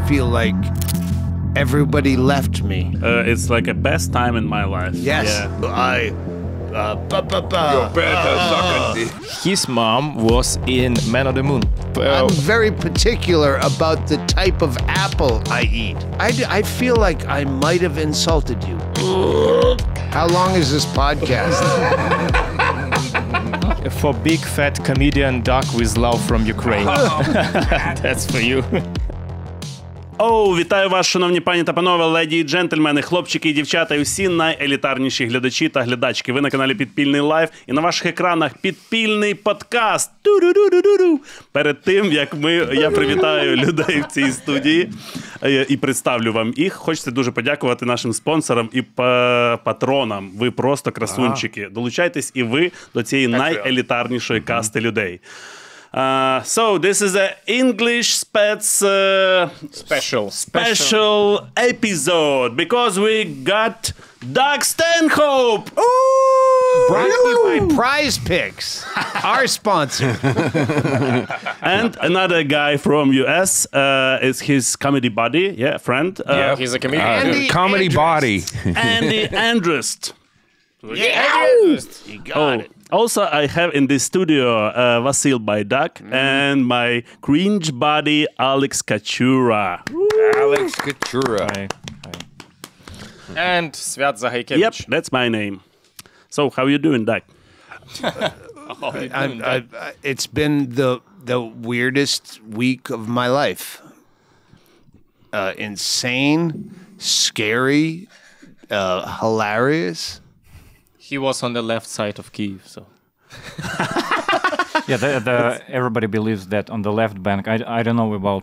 feel like everybody left me. It's like a best time in my life. Yes. Yeah. His mom was in Man on the Moon. I'm very particular about the type of apple I eat. I feel like I might have insulted you. How long is this podcast? For big fat comedian Dak with love from Ukraine. That's for you. Вітаю вас, шановні пані та панове, леді і джентльмени, хлопчики і дівчата і всі найелітарніші глядачі та глядачки. Ви на каналі Підпільний лайв і на ваших екранах Підпільний подкаст. Ту-ду-ду-ду-ду-ду. Перед тим, як я привітаю людей в цій студії і представлю вам їх, хочеться дуже подякувати нашим спонсорам і патронам. Ви просто красунчики. Долучайтесь і ви до цієї найелітарнішої касти людей. So this is an English special episode because we got Dag Stенхоуп. Brought to you by Prize Picks, our sponsor. And another guy from US is his comedy buddy, friend. Yeah, he's a comedian. Comedy body. Andy Andrist. You got it. Also, I have in this studio Vasil БАЙДАК and my cringe buddy Alex KAČURA. Alex KAČURA. Hi. And Свят ЗАГАЙКЕВИЧ. Yep, that's my name. So, how you doing, Dak? It's been the weirdest week of my life. Insane, scary, hilarious. He was on the left side of Kyiv, so. Yeah, everybody believes that on the left bank. I don't know about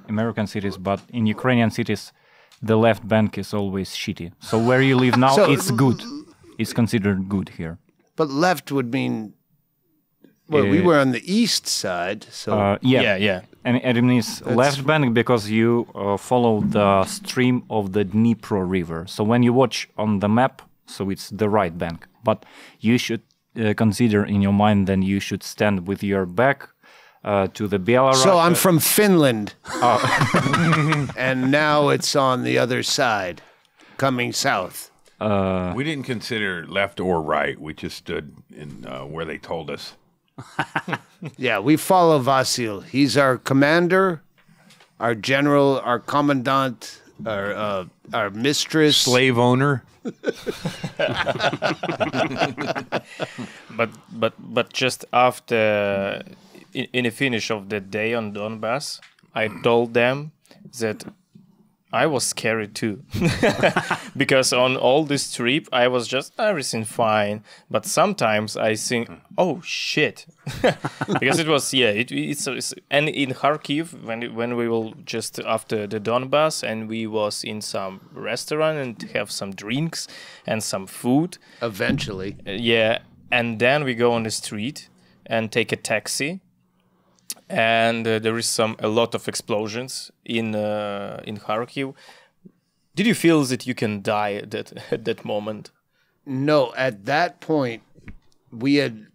American cities, but in Ukrainian cities, the left bank is always shitty. So where you live now, it's good. It's considered good here. But left would mean... Well, we were on the east side, so... Yeah. And it means left bank because you follow the stream of the Dnipro River. So when you watch on the map, so it's the right bank. But you should consider in your mind then you should stand with your back to the Belarus. So I'm from Finland. And now it's on the other side, coming south. We didn't consider left or right. We just stood in where they told us. Yeah, we follow Vasil. He's our commander, our general, our commandant, our mistress. Slave owner. But just after in the finish of the day on Donbas, I told them that I was scared too. Because on all this trip I was just everything fine, but sometimes I think, oh shit. Because it was it's and in Kharkiv when we will just after the Donbas and we was in some restaurant and have some drinks and some food Eventually. And then we go on the street and take a taxi. And there is a lot of explosions in Kharkiv. Did you feel that you can die at that moment? No, at that point, we had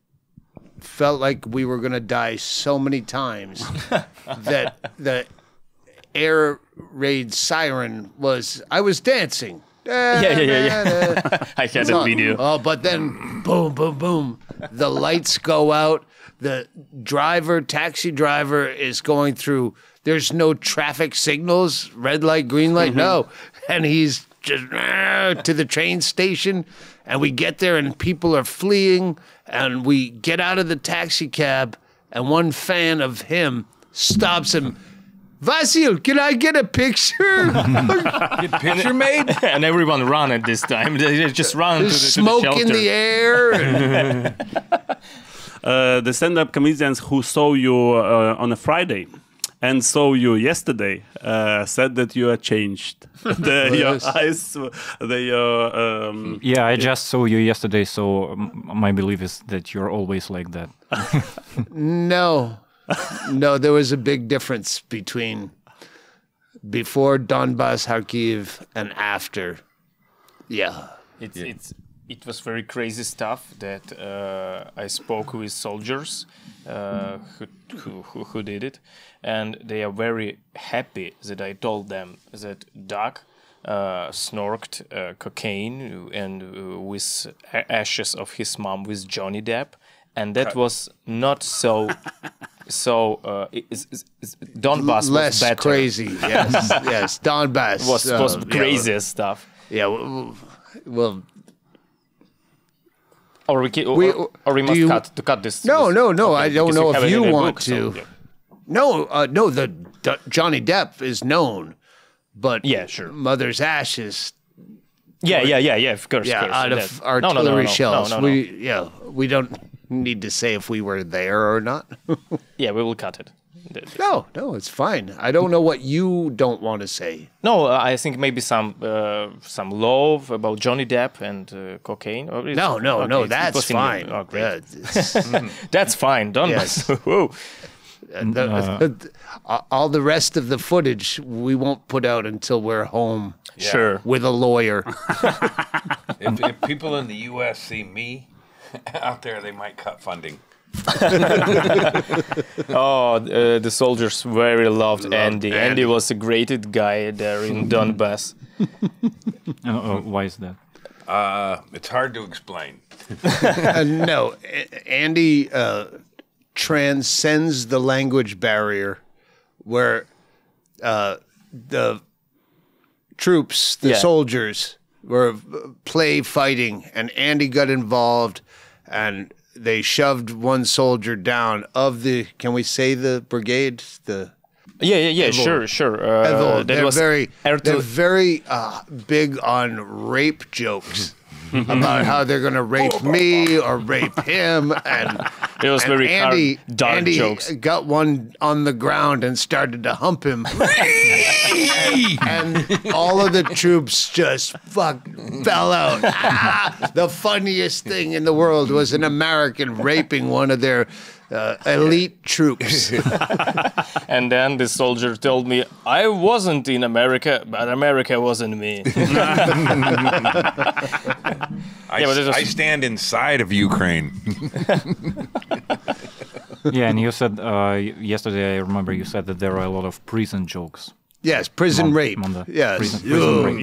felt like we were going to die so many times that the air raid siren was... I was dancing. Yeah. I had a video. Oh, but then boom, boom, boom. The lights go out. The taxi driver is going through, there's no traffic signals, red light, green light, no. And he's just to the train station, and we get there and people are fleeing, and we get out of the taxi cab, and one fan of him stops him. Vasil, can I get a picture? Get a picture made? And everyone ran at this time. They just ran to the smoke shelter. in the air. The stand-up comedians who saw you on a Friday and saw you yesterday said that you are changed. Your eyes, Yeah, I just saw you yesterday, so my belief is that you're always like that. No, there was a big difference between before Donbas, Kharkiv, and after. Yeah. it was very crazy stuff that I spoke with soldiers who did it, and they are very happy that I told them that Dak snorked cocaine and with ashes of his mom with Johnny Depp, and that was not so. Donbas less was better. crazy. Yes, yes. Donbas was crazy stuff. Yeah, well. Or we must cut this. No. Okay, I don't because know have if it you in a want book, to. so, yeah. No. Johnny Depp is known, but Yeah, sure. Mother's Ashes. Yeah, of course. Yeah, of course. out That- of artillery shells. No. We don't need to say if we were there or not. Yeah, we will cut it. No, it's fine. I don't know what you don't want to say. No, I think maybe some love about Johnny Depp and cocaine. Or No, okay, that's it was in fine. you. Oh, great. Yeah, it's- That's fine. Don't Yes. Whoa. all the rest of the footage we won't put out until we're home Sure. with a lawyer. If people in the U.S. see me out there, they might cut funding. The soldiers very loved Andy. Andy was a great guy there in Donbas. Why is that? It's hard to explain. No, Andy transcends the language barrier where the troops, the Yeah. soldiers, were play fighting, and Andy got involved, and they shoved one soldier down of the, can we say the brigade? The Yeah, sure. Evil. That was They're very big on rape jokes about how they're going to rape me or rape him. And It was very Andy, hard, dark Andy jokes. got one on the ground and started to hump him. And all of the troops just fell out. The funniest thing in the world was an American raping one of their elite troops. And then the soldier told me, I wasn't in America, but America wasn't me. I stand inside of Ukraine. Yeah, and you said yesterday, I remember you said that there are a lot of prison jokes. Yes, prison rape. Manda. Yes, Prison rape.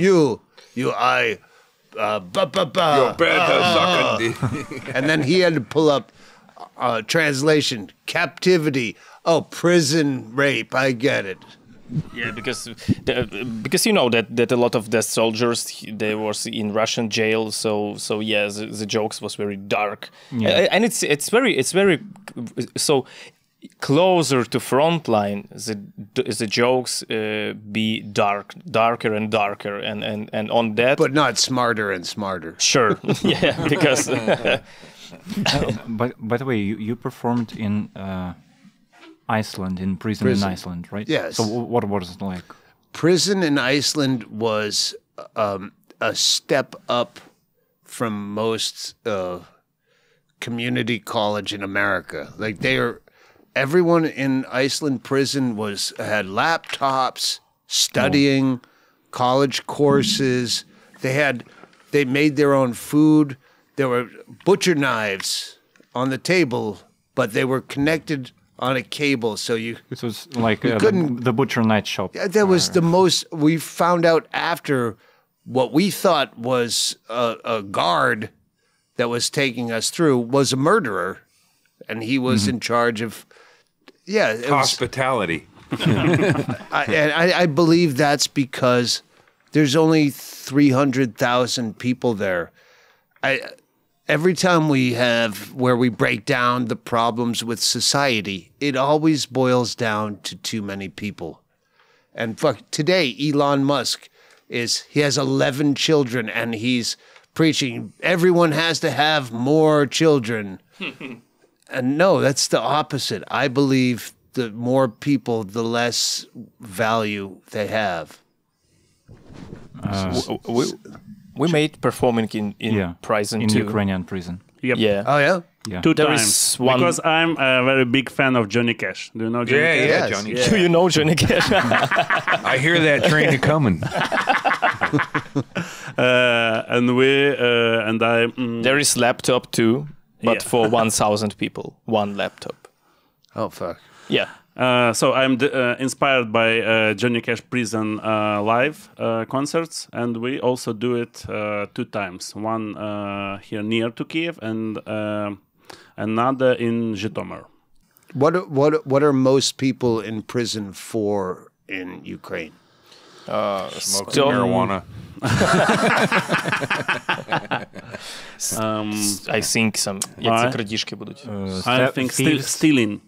And then he had to pull up translation, captivity. Oh, prison rape. I get it. Yeah, because you know that a lot of the soldiers they was in Russian jail, so yeah, the jokes was very dark, and it's very so closer to frontline. The jokes be darker and darker, and on that, But not smarter and smarter. sure, yeah, because By the way, you performed in Iceland, in prison in Iceland, right? Yes. So what was it like? Prison in Iceland was a step up from most community college in America. Like everyone in Iceland prison had laptops, studying, college courses. They made their own food. There were butcher knives on the table, but they were connected on a cable, so It was like couldn't- the butcher night shop. that was the most. We found out after what we thought was a guard that was taking us through was a murderer, and he was in charge of. Yeah, it was, Hospitality. I believe that's because there's only 300,000 people there. Every time we have where we break down the problems with society, it always boils down to too many people. And today, Elon Musk he has 11 children, and he's preaching everyone has to have more children. And no, that's the opposite. I believe the more people, the less value they have. we made performing in prison in too. Ukrainian prison. Yep. Yeah. Oh, yeah? Yeah. Two There times. is one- Because I'm a very big fan of Johnny Cash. Do you know Johnny Cash? Yes. Johnny. Do you know Johnny Cash? I hear that train coming. There is laptop too, but Yeah. for 1,000 people, one laptop. Oh, fuck. Yeah. So I'm inspired by Johnny Cash Prison live concerts, and we also do it 2 times. One here near to Kiev, and another in Zhytomyr. What are most people in prison for in Ukraine? Smoking marijuana. I think some. Як ці крадіжки будуть? I think stealing.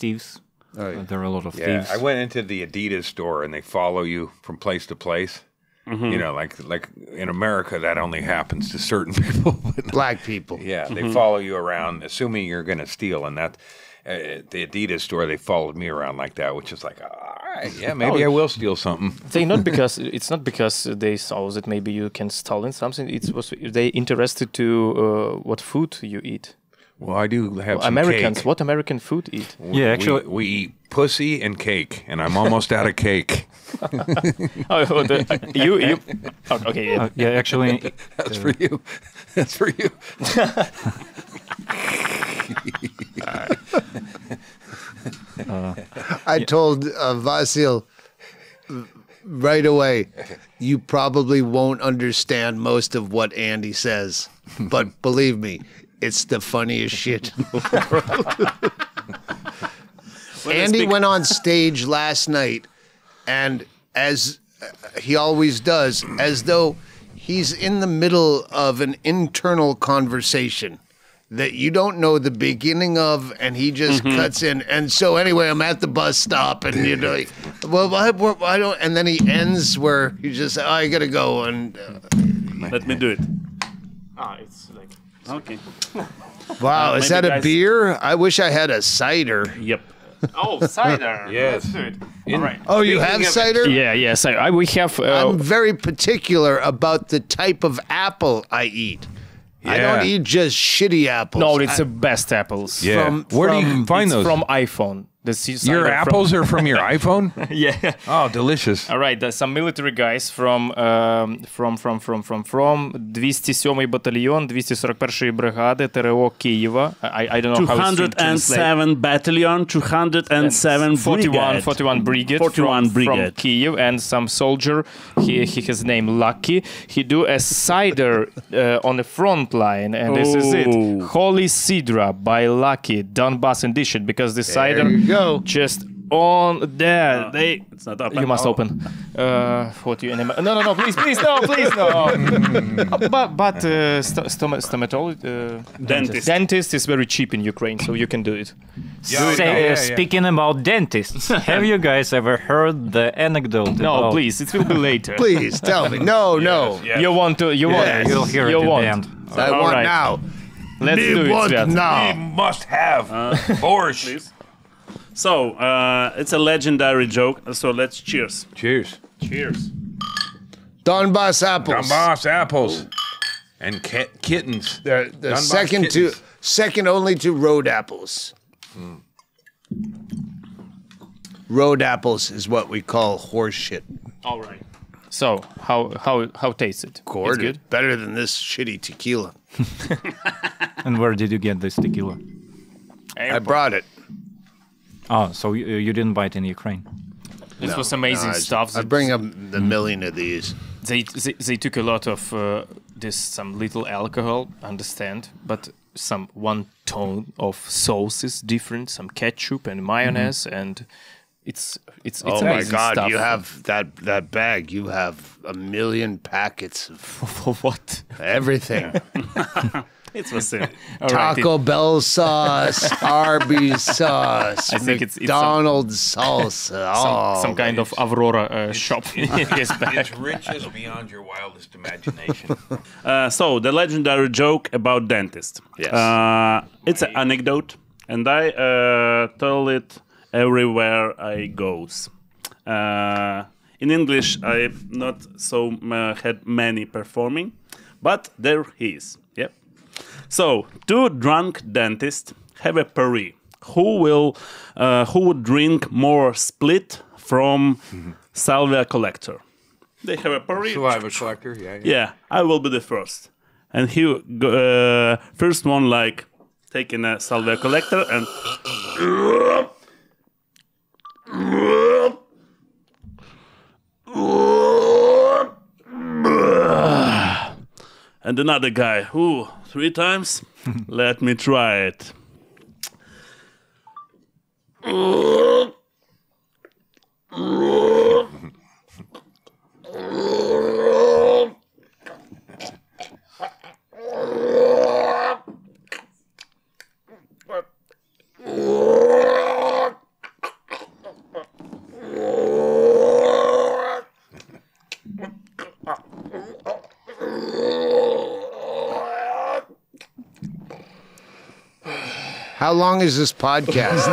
Thieves. Oh, yeah. There are a lot of Yeah, thieves. I went into the Adidas store and they follow you from place to place. You know, like in America, that only happens to certain people. Black people. Yeah, they follow you around, assuming you're going to steal. And that the Adidas store, they followed me around like that, which is like, all right, yeah, maybe I will steal something. It's not because they saw that maybe you can steal something. It was they interested to what food you eat. Well, I do have some Americans, cake. what American food eat? Yeah, actually, we eat pussy and cake, and I'm almost out of cake. You okay, yeah. yeah, actually, That's for you. That's for you. I told Vasil right away, you probably won't understand most of what Andy says, but believe me, it's the funniest shit in the world. Andy went on stage last night, and as he always does, as though he's in the middle of an internal conversation that you don't know the beginning of, and he just cuts in. And so anyway, I'm at the bus stop, and you know, well, I don't. And then he ends where he just, oh, I gotta go, and Let me do it. It's like Okay. wow, is maybe that a guys- beer? I wish I had a cider. Yep. cider. Yes. Let's do it. All right. Oh, you Speaking have of- cider? Yeah. So we have. I'm very particular about the type of apple I eat. I don't Yeah. eat just shitty apples. no, it's the best apples. Yeah. Where do you find It's those? from iPhone. This is Your cider apples are from your iPhone? Yeah. Oh, delicious. All right, there's some military guys from 207-й батальйон, 241-ї бригади ТРО Києва. I don't know how it's translated. 207 battalion, 207 brigade. 41 brigade 41 from brigade. Kyiv, and some soldier, he has name Lucky. He do a cider on the front line, and this is it. Oh. Holy Sidra by Lucky, Donbas edition, because the cider you go. just on there. They It's not open. you must Oh. open. What you no, please, no, please, no. But stomatologist, dentist is very cheap in Ukraine, so you can do it. Speaking about dentists, have you guys ever heard the anecdote? No, about- please, it will be later. Please tell me. No. You want to? You want? Yes. You'll hear it You at want. the end. I All want right. now. Let's do it. want Svet. We now. must have borscht. Please. So, it's a legendary joke. So let's cheers. Cheers. Cheers. Donbas apples. Dambas apples and kittens. They're the Donbas second only to road apples. Road apples is what we call horse shit. All right. So how tastes it? It's Gord, good. better than this shitty tequila. And where did you get this tequila? I brought it. Oh, so you didn't buy it in Ukraine? This was amazing stuff. I bring up the million of these. They took a lot of some little alcohol, understand, but some one tone of sauce is different, some ketchup and mayonnaise, and it's Oh my amazing God! stuff. You have that bag. You have a million packets of for what? everything. It's Vasi. Taco Bell sauce, Arby's sauce, I think it's McDonald's salsa. Some kind of Aurora shop in his bag. It's riches beyond your wildest imagination. So, the legendary joke about dentist. Yes. It's an anecdote, and I tell it everywhere I goes. In English, I not so had many performing, but there he is. Yep. So, 2 drunk dentists have a party. Who would drink more split from salvia collector? They have a parade. Saliva collector, yeah. Yeah, I will be the first. And he first one like taking a saliva collector and and another guy. Ooh, 3 times? Let me try it. How long is this podcast?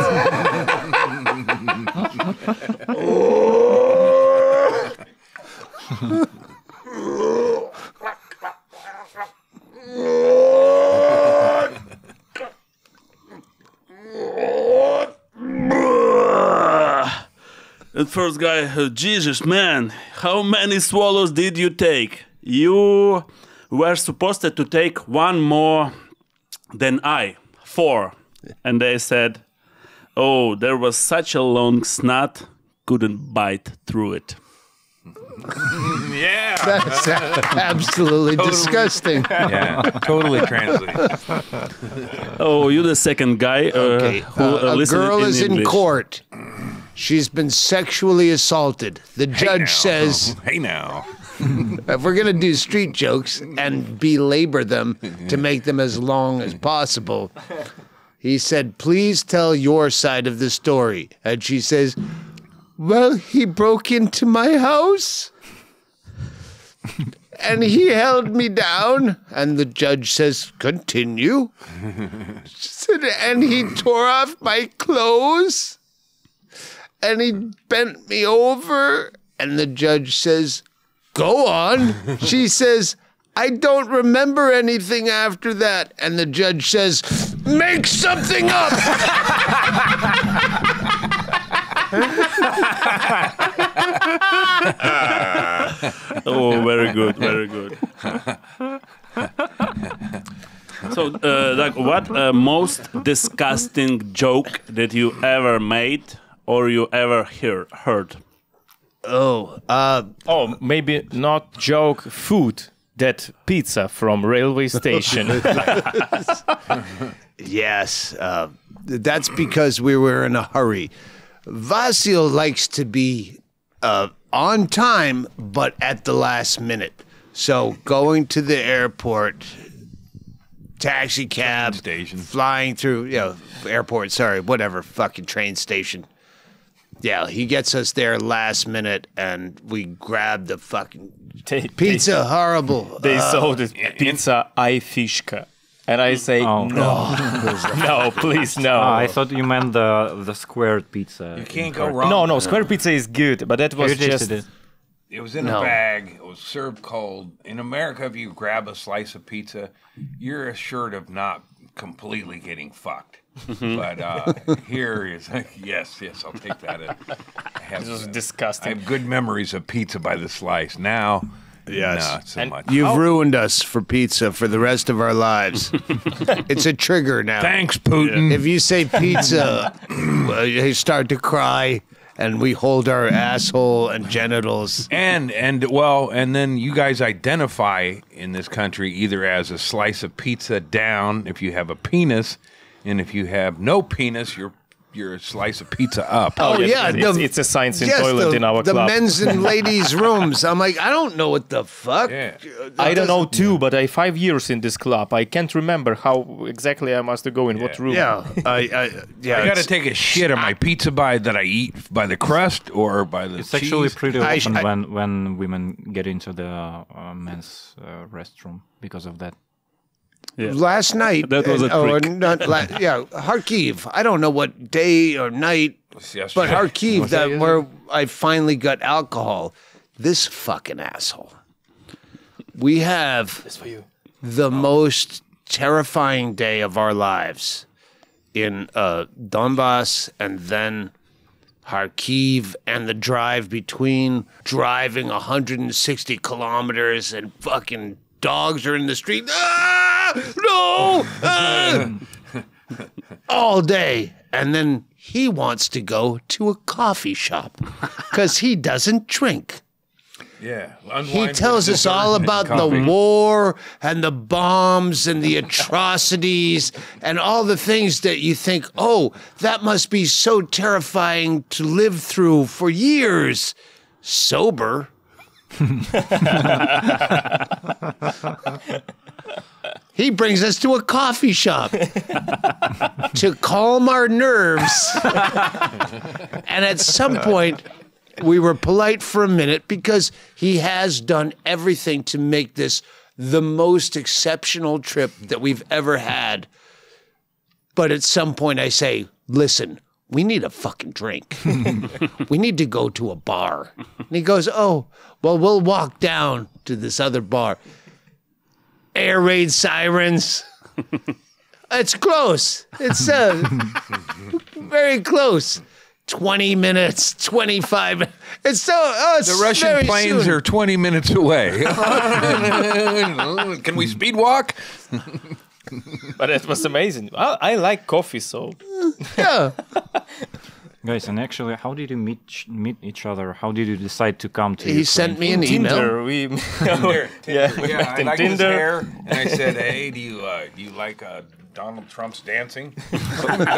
The first guy, Jesus, man, how many swallows did you take? You were supposed to take 1 more than I, 4. And they said, oh, there was such a long snot, couldn't bite through it. Yeah. That's absolutely disgusting. Yeah, totally translated. Oh, you're the second guy Okay. who A listened girl is in English. court. She's been sexually assaulted. The judge says, Hey now. if we're going to do street jokes and belabor them to make them as long as possible, he said, please tell your side of the story. And she says, well, he broke into my house and he held me down. And the judge says, continue. She said, and he tore off my clothes and he bent me over. And the judge says, go on. She says, I don't remember anything after that. And the judge says, make something up. Oh, very good, very good. So, Doug, what most disgusting joke that you ever made or you ever heard? Oh, maybe not joke, food. That pizza from railway station. Yes, that's because we were in a hurry. Vasil likes to be on time, but at the last minute. So going to the airport, taxi cab, Station. flying through, airport, sorry, whatever, fucking train station. Yeah, he gets us there last minute, and we grab the fucking pizza, horrible. They sold it pizza I fishka. And I say, no, no, please, no. I thought you meant the squared pizza. You can't go wrong. No, square pizza is good, but that was You tasted just... it. It was in a bag. It was served cold. In America, if you grab a slice of pizza, you're assured of not completely getting fucked. But here is yes, I'll take that. This was disgusting. I have good memories of pizza by the slice. Now, Yes. not so much. You've ruined us for pizza for the rest of our lives. It's a trigger now. Thanks, Putin. If you say pizza, they start to cry, and we hold our asshole and genitals. And then you guys identify in this country either as a slice of pizza down if you have a penis, and if you have no penis, you're a slice of pizza up. Oh, yeah. It's a science in toilet in our the club. men's and ladies' rooms. I'm like, I don't know what the fuck. Yeah. I don't know too, but I 5 years in this club. I can't remember how exactly I must go in what room. Yeah. I I got to take a shit on my pizza that I eat by the crust or by the It's cheese. actually pretty often when women get into the men's restroom because of that. Yeah. Last night, That was a trick. Kharkiv. I don't know what day or night, yesterday. but Kharkiv, where I finally got alcohol. This fucking asshole. We have the most terrifying day of our lives in Donbas and then Kharkiv and the drive between, driving 160 kilometers and fucking dogs are in the street. Ah! No! Ah! All day. And then he wants to go to a coffee shop because he doesn't drink. Yeah. He tells us all about the war and the bombs and the atrocities and all the things that you think, oh, that must be so terrifying to live through for years. Sober. He brings us to a coffee shop to calm our nerves. And at some point, we were polite for a minute because he has done everything to make this the most exceptional trip that we've ever had. But at some point I say, listen, we need a fucking drink. We need to go to a bar. And he goes, oh, well, we'll walk down to this other bar. Air raid sirens. It's close. It's very close. 20 minutes, 25 minutes. It's so, it's The Russian very planes soon. are 20 minutes away. Can we speed walk? But it was amazing. I like coffee, so Yeah. Guys, and actually, how did you meet each other? How did you decide to come to He Ukraine? sent me an email. Tinder. We Yeah, we yeah, met I in like his Tinder. hair, and I said, "Hey, do you like Donald Trump's dancing?"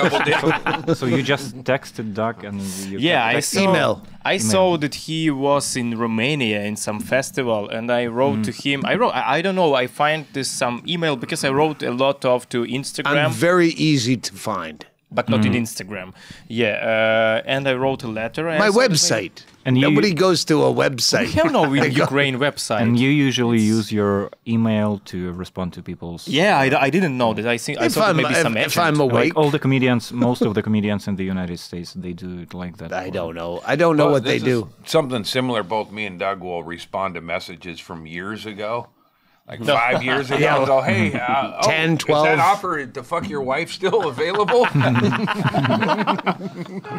Double dip. So you just texted Doug and you Yeah, I saw. email. I saw that he was in Romania in some festival, and I wrote to him. I don't know. I find this some email because I wrote a lot of to Instagram. I'm very easy to find. But not in Instagram. Yeah, and I wrote a letter. My website. And you- Nobody goes to a website. We have no Ukraine website. And you usually use your email to respond to people's... Yeah, I didn't know that. I think I If thought I'm, maybe some if agent. I'm awake, Like all the comedians, most of the comedians in the United States, they do it like that. I don't know. I don't know what they This is do. Something similar. Both me and Doug will respond to messages from years ago. Like 5 years ago, Yeah. go, hey, 10, is 12. that offer to fuck your wife still available?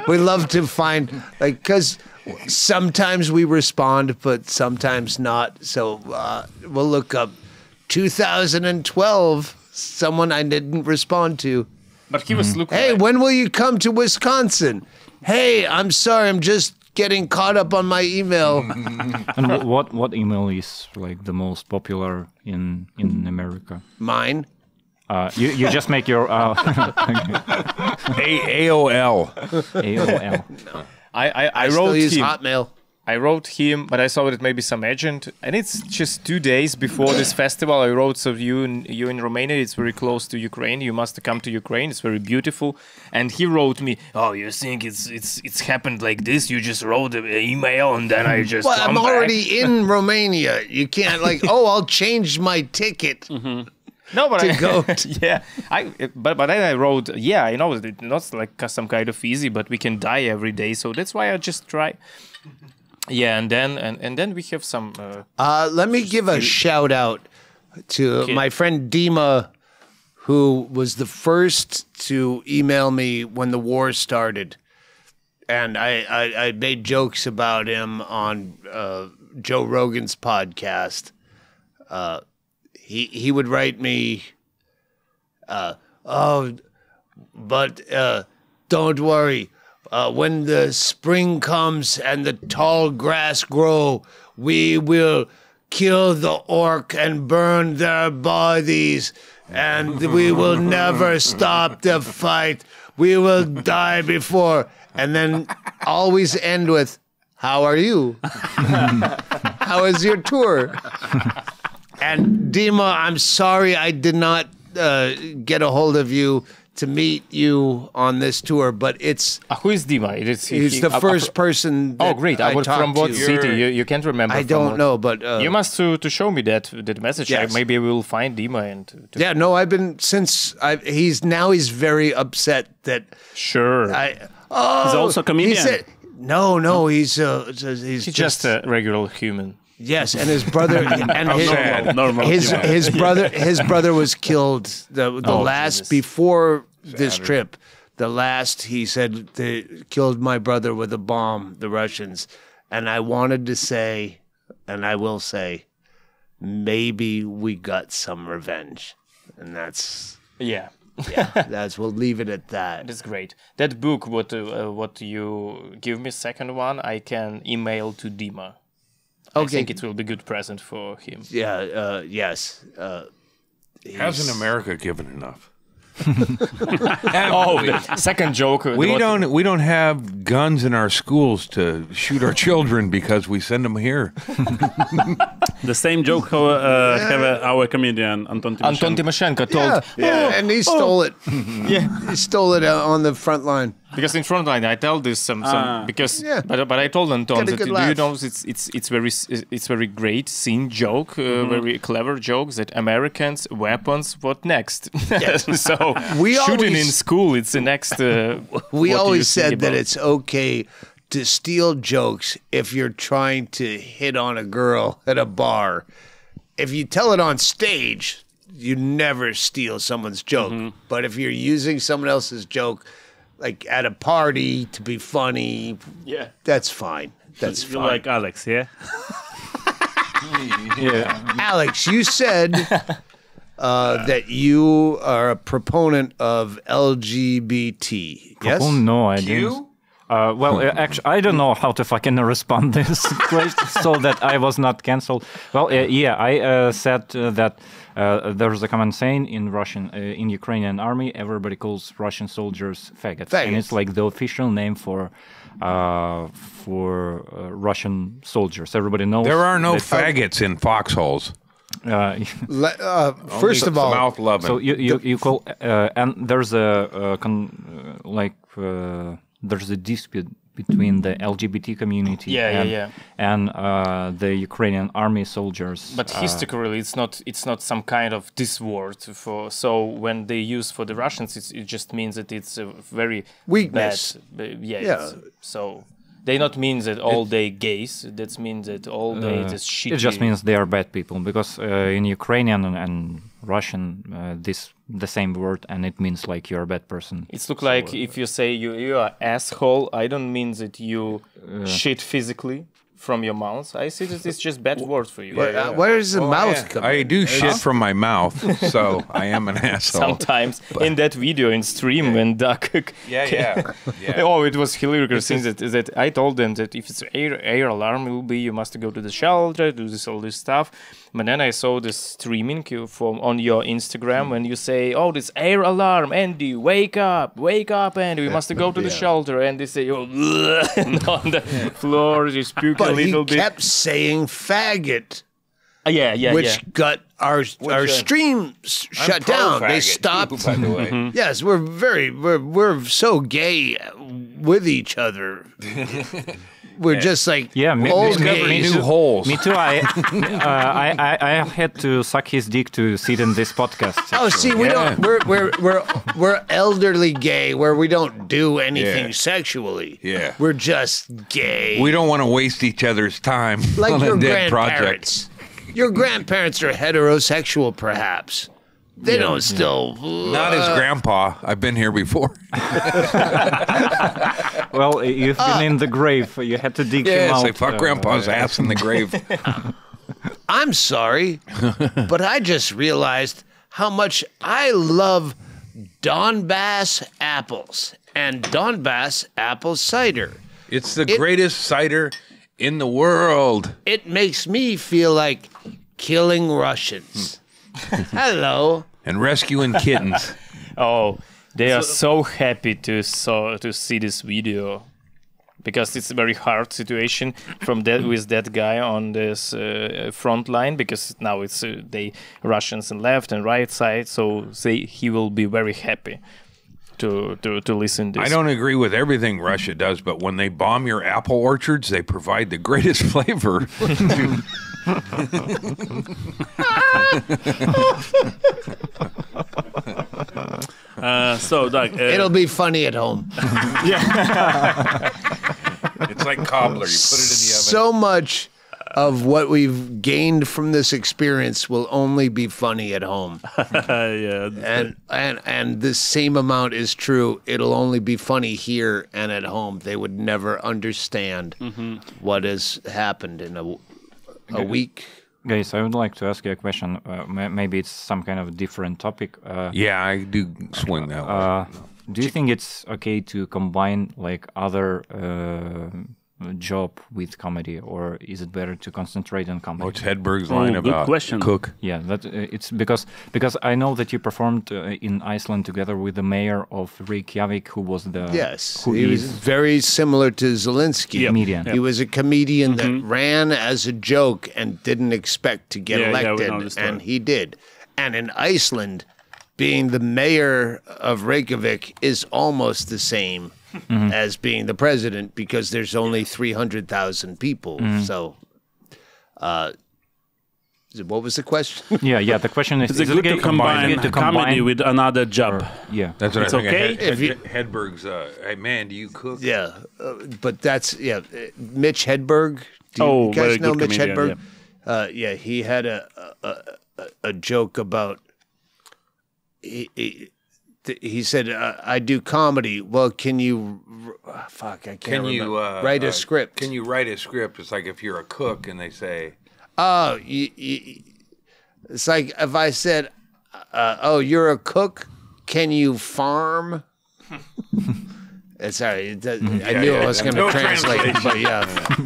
We love to find, like, because sometimes we respond, but sometimes not. So we'll look up 2012, someone I didn't respond to. But he was looking. Hey, when will you come to Wisconsin? Hey, I'm sorry, I'm just getting caught up on my email. And what email is like the most popular in America? Mine. You just make your AOL. AOL. I Still wrote use him. Hotmail. I wrote him, but I saw that maybe some agent, and it's just 2 days before this festival. I wrote, so you in Romania, it's very close to Ukraine. You must come to Ukraine. It's very beautiful. And he wrote me, oh, you think it's happened like this? You just wrote an email, and then I just. Well, come I'm back." already in Romania. You can't like, oh, I'll change my ticket. No, but to go yeah, but then I wrote, yeah, I know that it's not like some kind of easy, but we can die every day, so that's why I just try. Yeah, and then we have some. Let me give a shout out to my friend Dima, who was the first to email me when the war started. And I made jokes about him on Joe Rogan's podcast. He would write me, but don't worry. When the spring comes and the tall grass grow, we will kill the orc and burn their bodies, and we will never stop the fight. We will die before. And then always end with, how are you? How is your tour? And Dima, I'm sorry I did not get a hold of you to meet you on this tour, but it's... Who is Dima? He's the first person that Oh, great. I From talked what to. city? You can't remember. I from don't what- know, but... You must to show me that message. Yes. Maybe we will find Dima and. Yeah, no, I've been... He's very upset that... Sure. He's also a comedian. He said, no, he's He's just a regular human. Yes, and his brother and normal. his brother was killed the last Jesus. before this trip. the last, he said, they killed my brother with a bomb, the Russians. And I wanted to say, and I will say, maybe we got some revenge. And that's, Yeah. we'll leave it at that. That's great. That book, what you give me second one, I can email to Dima. I think it will be good present for him. Yeah, yes. Hasn't America given enough? The second joke. We don't have guns in our schools to shoot our children because we send them here. The same joke have our comedian Anton Timoshenko. Anton Timoshenko told. Yeah, and he stole it. Yeah. He stole it on the front line. Because in front line I tell this because Yeah. but I told Anton Get a that good do laugh. you know it's very great scene joke, very clever joke that Americans weapons what next. So We shooting always- in school it's the next. We what you always think said that about. it's okay to steal jokes if you're trying to hit on a girl at a bar. If you tell it on stage, you never steal someone's joke. But if you're using someone else's joke, like at a party to be funny, Yeah. that's fine. That's You fine. like Alex, yeah? Alex, you said that you are a proponent of LGBT. Yes? Oh, no, I didn't. Actually, I don't know how to fucking respond this question so that I was not cancelled. Well, I said that there's a common saying in Russian, in Ukrainian army, everybody calls Russian soldiers faggots. And it's like the official name for Russian soldiers. Everybody knows. There are no that- faggots in foxholes. First of all, mouth loving. So you call and there's a there's a dispute between the LGBT community and the Ukrainian army soldiers. But historically, it's not some kind of this word for. So when they use for the Russians, it just means that it's a very Weakness. bad. Yeah. So they not mean that all day gays. That means that all day this shitty. It just means they are bad people because in Ukrainian and Russian, the same word, and it means like you're a bad person. It's look like if you say you are asshole. I don't mean that you shit physically from your mouth. I see that it's just bad word for you. where does the mouth come I in? do shit from my mouth, so I am an asshole. Sometimes in that video in stream when Dak oh, it was hilarious since that I told them that if it's air alarm will be you must go to the shelter, do all this stuff. But then I saw this streaming on your Instagram when you say, oh, this air alarm, Andy, wake up, Andy, we must go to the shelter. And they say, oh, and on the floor, you puke a But he little bit. kept saying faggot, which got our stream shut down. They stopped. Too, by the way. Yes, we're so gay with each other. We're just like old gays. New holes. Me too. I had to suck his dick to sit in this podcast. Oh, see, we don't. We're elderly gay, where we don't do anything sexually. Yeah. We're just gay. We don't want to waste each other's time like on your a dead project. grandparents. Your grandparents are heterosexual, perhaps. They don't still. Not his grandpa. I've been here before. Well, you've been in the grave. You had to dig him out. Say fuck grandpa's ass in the grave. I'm sorry, but I just realized how much I love Donbas apples and Donbas apple cider. It's the greatest cider in the world. It makes me feel like killing Russians. Hello. And rescuing kittens. Oh, they are so happy to see this video because it's a very hard situation with that guy on this front line because now it's they Russians on left and right side, so he will be very happy to listen to this. I don't agree with everything Russia does, but when they bomb your apple orchards, they provide the greatest flavor. So, Doug, It'll be funny at home. It's like cobbler. You put it in the oven. So much of what we've gained from this experience will only be funny at home. And the same amount is true. It'll only be funny here and at home. They would never understand what has happened in a week. Guys, I would like to ask you a question. Maybe it's some kind of different topic. Yeah, I do swing that way. Do you think it's okay to combine like other job with comedy, or is it better to concentrate on comedy? What's Hedberg's line about question. cook? Yeah, that it's because I know that you performed in Iceland together with the mayor of Reykjavik, who was the He was very similar to Zelensky. Comedian. He was a comedian that ran as a joke and didn't expect to get elected, and he did. And in Iceland, being the mayor of Reykjavik is almost the same as being the president, because there's only 300,000 people. So, what was the question? Yeah. The question is it good to combine comedy with another job? Yeah, That's what It's I think. okay? Hedberg's, hey man, do you cook? Yeah, but that's Mitch Hedberg. Do you very guys know good Mitch comedian, Hedberg? He had a joke about. He said, "I do comedy." Well, can you? Fuck, I can't remember. Write a script. Can you write a script? It's like if you're a cook and they say, "Oh, it's like if I said, oh, you're a cook. Can you farm?" Sorry, I knew I was going to translate, but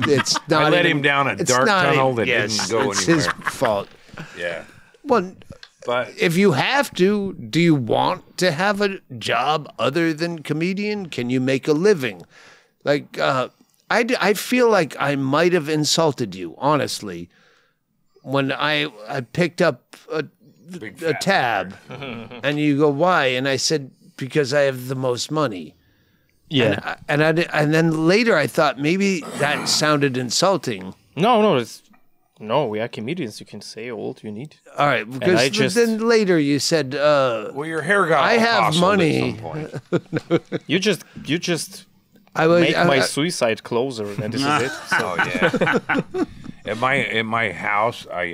it's not. I led him down a dark tunnel that didn't go it's anywhere. his fault. Yeah. Well, But if you have to, do you want to have a job other than comedian? Can you make a living? Like, I feel like I might have insulted you, honestly, when I picked up a tab, and you go, why? And I said, because I have the most money. Yeah. And then later I thought maybe that sounded insulting. No, we are comedians. You can say all you need. All right, because then later you said, well, your hair got I have hustled money. at some point. You just I was, make my suicide closer, and this is it. So. Oh yeah. At my house, I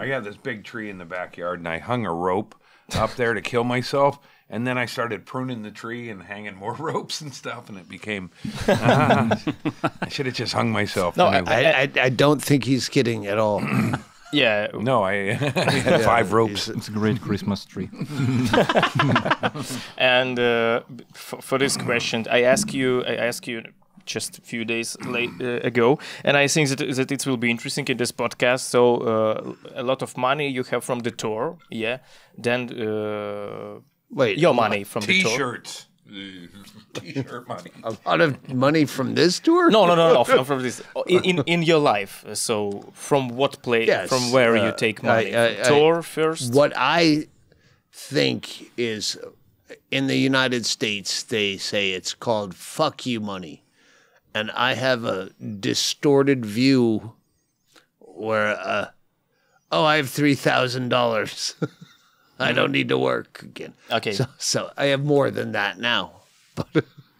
got this big tree in the backyard, and I hung a rope up there to kill myself. And then I started pruning the tree and hanging more ropes and stuff, and it became. I should have just hung myself. No, I don't think he's kidding at all. Yeah. No, I had 5 ropes. it's a great Christmas tree. And for this question, I asked you just a few days ago, and I think that it will be interesting in this podcast. So a lot of money you have from the tour, Then. Wait, your money from the tour? T-shirts. T-shirt money. A lot of money from this tour? No. From this in your life. So from what place? Yes, from where you take money? Tour first. What I think is, in the United States, they say it's called "fuck you money," and I have a distorted view where, I have $3,000. I don't need to work again. Okay. So I have more than that now.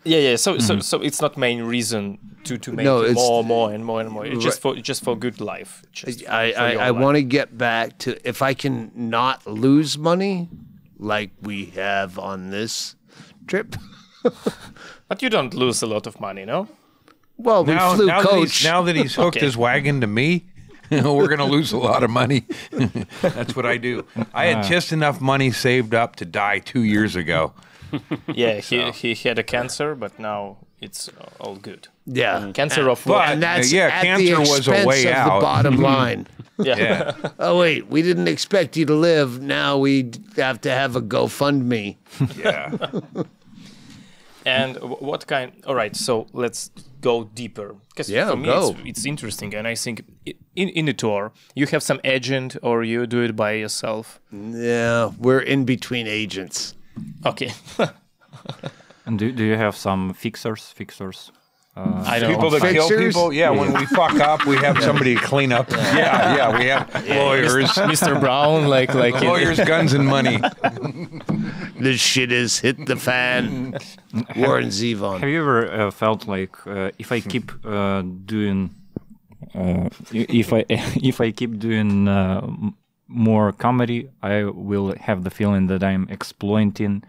Yeah. So it's not main reason to make more and more. It's just for good life. I want to get back to, if I can not lose money, like we have on this trip. But you don't lose a lot of money, no? Well, we flew coach. Now that he's hooked his wagon to me, we're going to lose a lot of money. That's what I do. I had just enough money saved up to die 2 years ago. Yeah, he had a cancer, but now it's all good. Yeah. Cancer of what? And that's at cancer the was a expense way of out. the bottom line. Yeah. Oh, wait, we didn't expect you to live. Now we have to have a GoFundMe. Yeah. And what kind? All right, so let's go deeper. Because for me, it's interesting, and I think in the tour you have some agent, or you do it by yourself. Yeah, we're in between agents. Okay. And do you have some fixers? I don't People know. that kill Fixers? people. Yeah, when we fuck up, we have somebody to clean up. Yeah, we have lawyers. Mr. Brown, like Lawyers, guns, and money. The shit has hit the fan. Warren Zevon. Have you ever felt like if I keep doing if I keep doing more comedy, I will have the feeling that I'm exploiting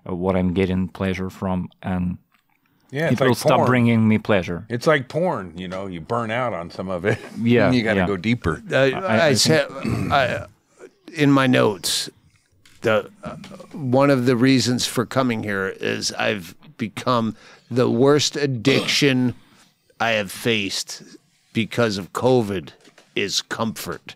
what I'm getting pleasure from, and it will stop bringing me pleasure. It's like porn, you know. You burn out on some of it. Yeah, you got to go deeper. I said in my notes, one of the reasons for coming here is I've become the worst addiction I have faced because of COVID is comfort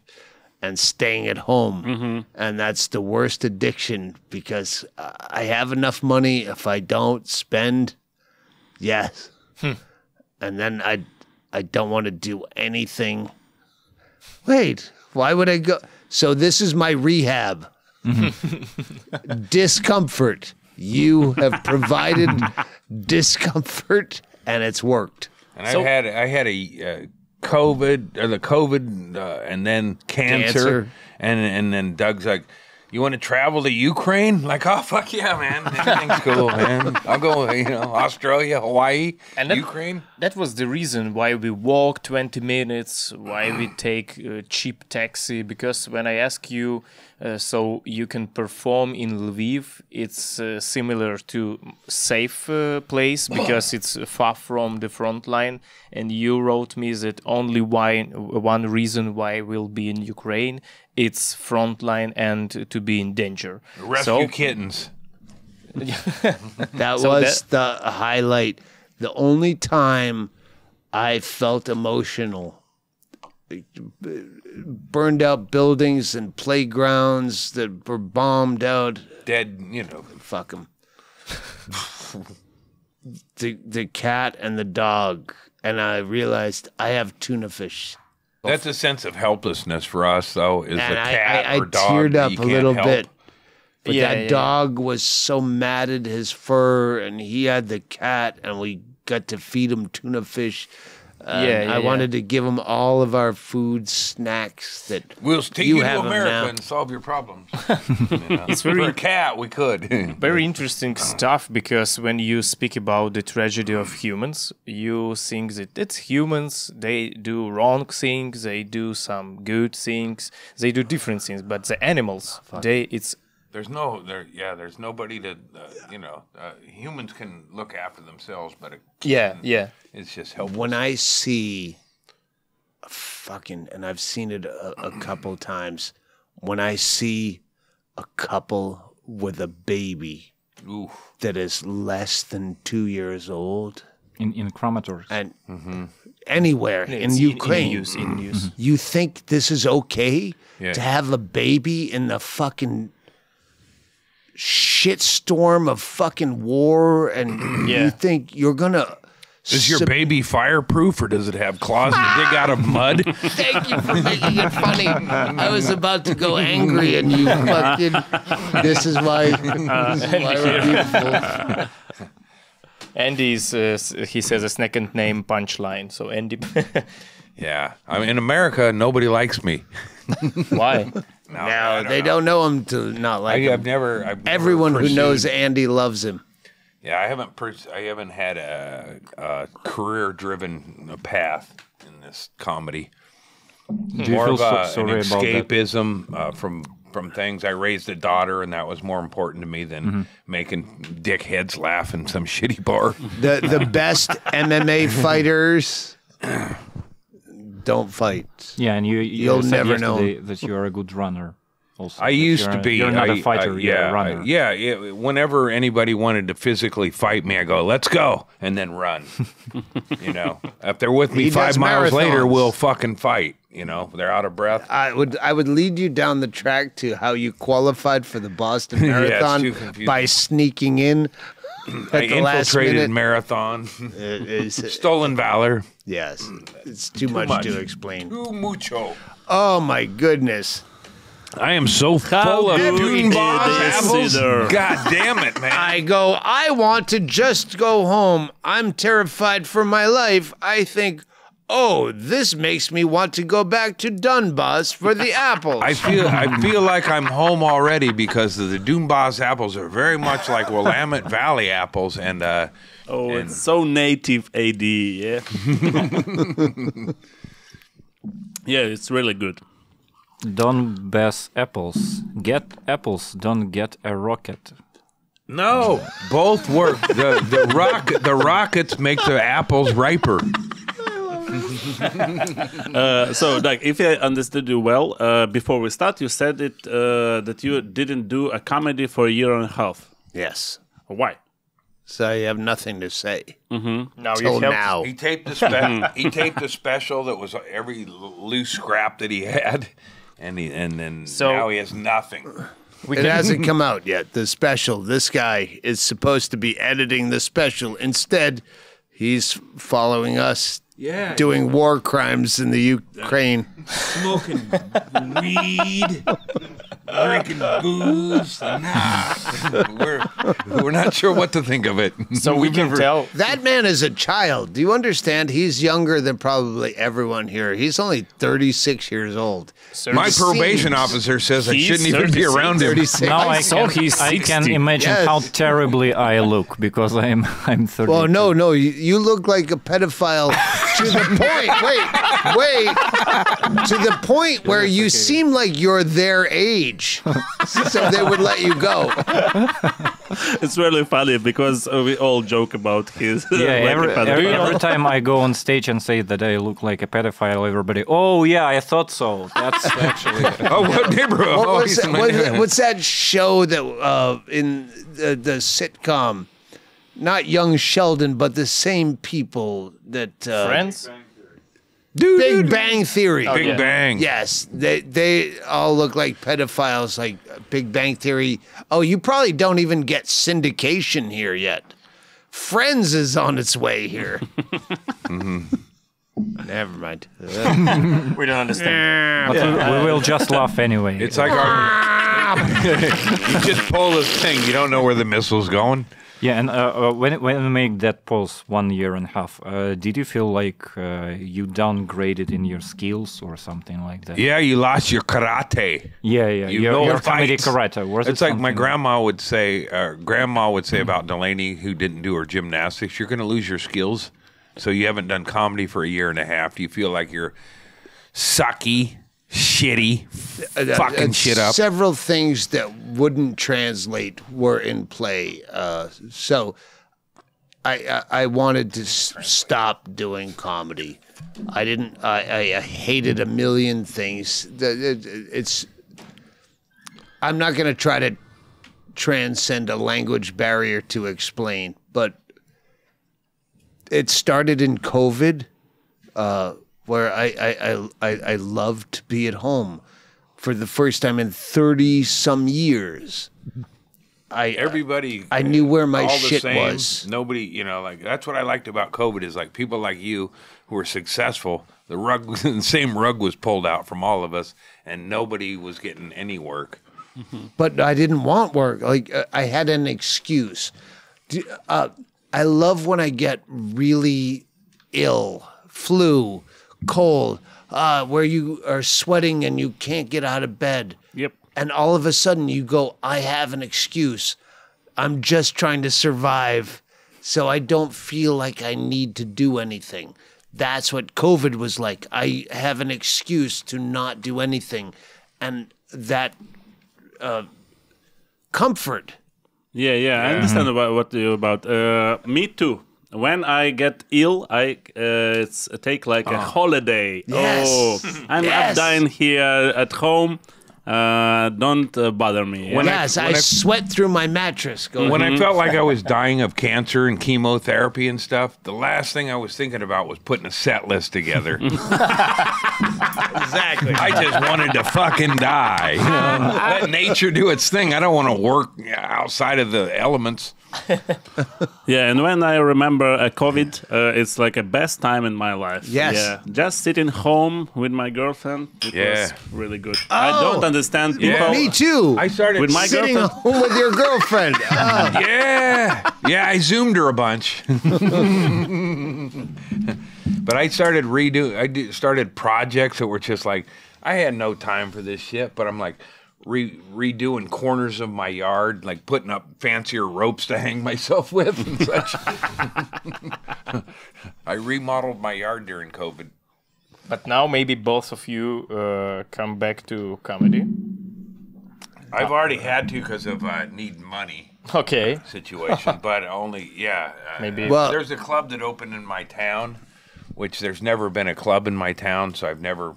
and staying at home. And that's the worst addiction because I have enough money. If I don't spend, yes. And then I don't want to do anything. Wait, why would I go? So this is my rehab. Discomfort. You have provided discomfort, and it's worked. And I had a COVID, and then cancer. And then Doug's like, you want to travel to Ukraine? Like, oh, fuck yeah, man. Everything's cool, man. I'll go, Australia, Hawaii, and Ukraine. That was the reason why we walk 20 minutes, why we take a cheap taxi. Because when I ask you, so you can perform in Lviv, it's similar to safe place because it's far from the front line. And you wrote me that only one reason why we'll be in Ukraine, it's front line and to be in danger. Rescue kittens. That was the highlight. The only time I felt emotional. Burned out buildings and playgrounds that were bombed out. Dead, Fuck them. the cat and the dog. And I realized I have tuna fish. That's a sense of helplessness for us, though, is And the cat or dog teared that up you a can't little help. bit. But that dog was so matted, his fur, and he had the cat, and we got to feed him tuna fish. I wanted to give him all of our food snacks that we'll take you to have America and solve your problems. It's For a cat, we could. Very interesting stuff, because when you speak about the tragedy of humans, you think that it's humans, they do wrong things, they do some good things, they do different things, but the animals, There's nobody to, humans can look after themselves, but it's just helpless. when I see and I've seen it a couple times, when I see a couple with a baby that is less than 2 years old. In crematories. And anywhere in Ukraine. In use. You think this is okay to have a baby in the fucking shitstorm of fucking war, and you think you're gonna... Is your baby fireproof, or does it have claws to dig out of mud? Thank you for making it funny. I was about to go angry, and you fucking... This is why we're beautiful. Andy's, he says a second name punchline, so Andy... Yeah. I mean, in America, nobody likes me. Why? No, they don't know him to not like him. I've never Everyone who pursued- knows Andy loves him. Yeah, I haven't had a career-driven path in this comedy. Do you More feel of an sorry about that? escapism from things. I raised a daughter, and that was more important to me than making dickheads laugh in some shitty bar. The best MMA fighters don't fight. Yeah, and You'll said never know. yesterday that you are a good runner. Also, I used to be. You're not a fighter. You're a runner. Whenever anybody wanted to physically fight me, I go, "Let's go," and then run. If they're with me He 5 does miles later, marathons. we'll fucking fight. They're out of breath. I would lead you down the track to how you qualified for the Boston Marathon too confusing. by sneaking in I at the last infiltrated minute. marathon. It's- Stolen valor. yes, it's too much to explain. Too mucho. Oh my goodness! I am so full of good Dune-Boss it is, apples. either. God damn it, man. I want to just go home. I'm terrified for my life. I think, oh, this makes me want to go back to Donbas for the apples. I feel like I'm home already because the Dune-Boss apples are very much like Willamette Valley apples, and it's so native AD, yeah. Yeah, it's really good. Donbas apples. Get apples, don't get a rocket. No, both work. The rockets make the apples riper. So, Doug, if I understood you well, before we start, you said that you didn't do a comedy for a year and a half. Yes. Why? So I have nothing to say. Now Till you now. He taped the special that was every loose scrap that he had, and then now he has nothing. It hasn't come out yet, the special. This guy is supposed to be editing the special. Instead, he's following us doing war crimes in the Ukraine. Smoking weed, drinking booze. Nah, we're not sure what to think of it. So we can tell. That man is a child. Do you understand? He's younger than probably everyone here. He's only 36 years old. My probation officer says I shouldn't even be around him. 36. Now I can imagine Yes. how terribly I look because I'm 30. Well, no, you look like a pedophile to the point. Wait, to the point where you seem like you're their age, so they would let you go. It's really funny because we all joke about his. Every time I go on stage and say that I look like a pedophile, everybody, oh yeah, I thought so. That's actually. What neighborhood? What's that show that in the sitcom? Not Young Sheldon, but the same people that Friends? Big Bang Theory. Big Bang. Yes, they all look like pedophiles, like Big Bang Theory. Oh, you probably don't even get syndication here yet. Friends is on its way here. Never mind. We don't understand. But we will just laugh anyway. It's like you just pull this thing, you don't know where the missile's going. Yeah, and when we make that pause 1 year and a half, did you feel like you downgraded in your skills or something like that? Yeah, you lost your karate. Yeah. Your comedy fights. karate. Was It's it like my something- grandma would say. About Delaney, who didn't do her gymnastics. You're going to lose your skills, so you haven't done comedy for a year and a half. You feel like you're sucky, shitty, fucking shit up. Several things that wouldn't translate were in play. So I wanted to stop doing comedy. I hated a million things. I'm not going to try to transcend a language barrier to explain, but it started in COVID, where I loved to be at home for the first time in 30-some years. Everybody, I knew where my all the shit same. was. Nobody, that's what I liked about COVID is like people like you who were successful. The same rug was pulled out from all of us, and nobody was getting any work. But I didn't want work. Like I had an excuse. I love when I get really ill, flu, cold, where you are sweating and you can't get out of bed. Yep. And all of a sudden you go, I have an excuse. I'm just trying to survive, so I don't feel like I need to do anything. That's what COVID was like. I have an excuse to not do anything. And that comfort. Yeah, I understand about what you're about. Me too. When I get ill, I take like a holiday. Yes. Oh, I'm dying here at home. Don't bother me. I sweat through my mattress. When I felt like I was dying of cancer and chemotherapy and stuff, the last thing I was thinking about was putting a set list together. Exactly. I just wanted to fucking die. Let nature do its thing. I don't want to work outside of the elements. Yeah, and when I remember COVID, it's like a best time in my life. Yes. Yeah, just sitting home with my girlfriend. It was really good. I don't understand people. Me too. I started With my Sitting girlfriend. home with your girlfriend. Yeah, I zoomed her a bunch. But I started started projects that were just like, I had no time for this shit, but I'm like redoing corners of my yard, like putting up fancier ropes to hang myself with and such. I remodeled my yard during COVID. But now maybe both of you come back to comedy. I've already had to because of need money Okay. situation, but only, Maybe. Well- there's a club that opened in my town, which there's never been a club in my town, so I've never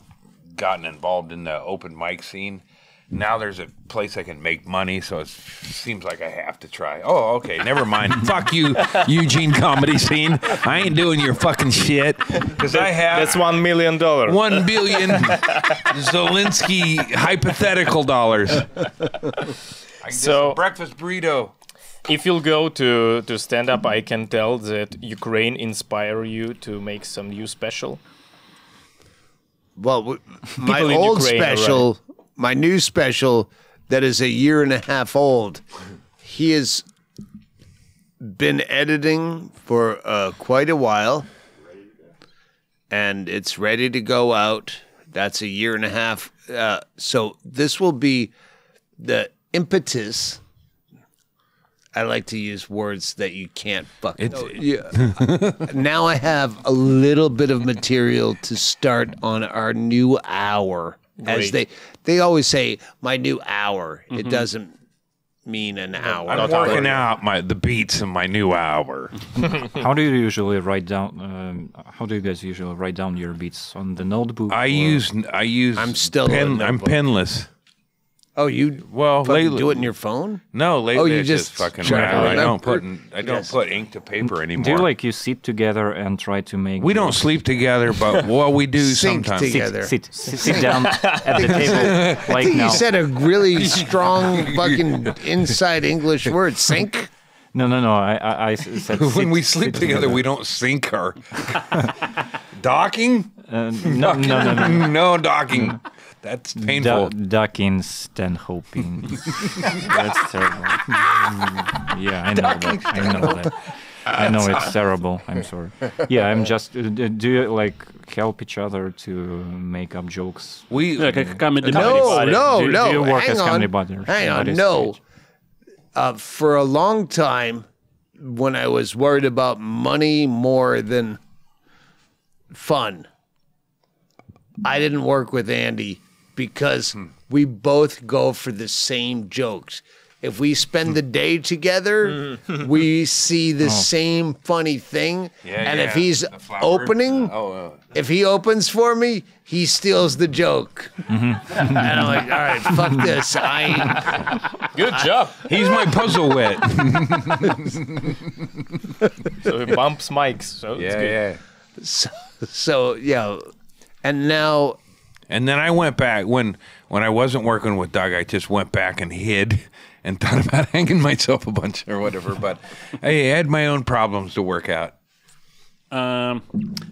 gotten involved in the open mic scene. Now there's a place I can make money, so it seems like I have to try. Oh, okay, never mind. Fuck you, Eugene comedy scene. I ain't doing your fucking shit. Because I have That's $1 million. 1 billion Zelensky hypothetical dollars. So- breakfast burrito. If you'll go to stand up, I can tell that Ukraine inspire you to make some new special. Well, my People in old Ukraine, special, my new special that is a year and a half old, he has been editing for quite a while, and it's ready to go out. That's a year and a half. So this will be the impetus. I like to use words that you can't fucking. Now I have a little bit of material to start on our new hour. As they always say, my new hour. It doesn't mean an hour. I'm working out the beats in my new hour. How do you usually write down? How do you guys usually write down your beats on the notebook? I use. I'm still pen. a I'm notebook. penless. Oh, you Well, fucking lately, do it in your phone? No, lately Oh, you it's just fucking try to rap. remember. I don't put ink to paper anymore. Do you like you sit together and try to make? We don't sleep together, but well, we do Sync sometimes. together. Sit down at the table I like think now. you said a really strong fucking inside English word. Sync? No. I said When sit- we sleep sit together, we don't sync our docking. No. No docking. That's painful. Dak Stенhoup. That's terrible. Yeah, I know that. I know that. I know it's terrible. I'm sorry. Yeah, I'm just. Do you like help each other to make up jokes? We Like a comedy No, buddy. no, Do- no. do you work hang as on. comedy buddies? Hang on. That is No. great. For a long time, when I was worried about money more than fun, I didn't work with Andy because we both go for the same jokes. If we spend the day together, we see the same funny thing. And if he's The flower. opening, if he opens for me, he steals the joke. And I'm like, all right, fuck this. I ain't. Good job. He's my puzzle wit. So he bumps mics. So it's good. yeah. So yeah. And now And then I went back when I wasn't working with Doug. I just went back and hid and thought about hanging myself a bunch or whatever. But I had my own problems to work out.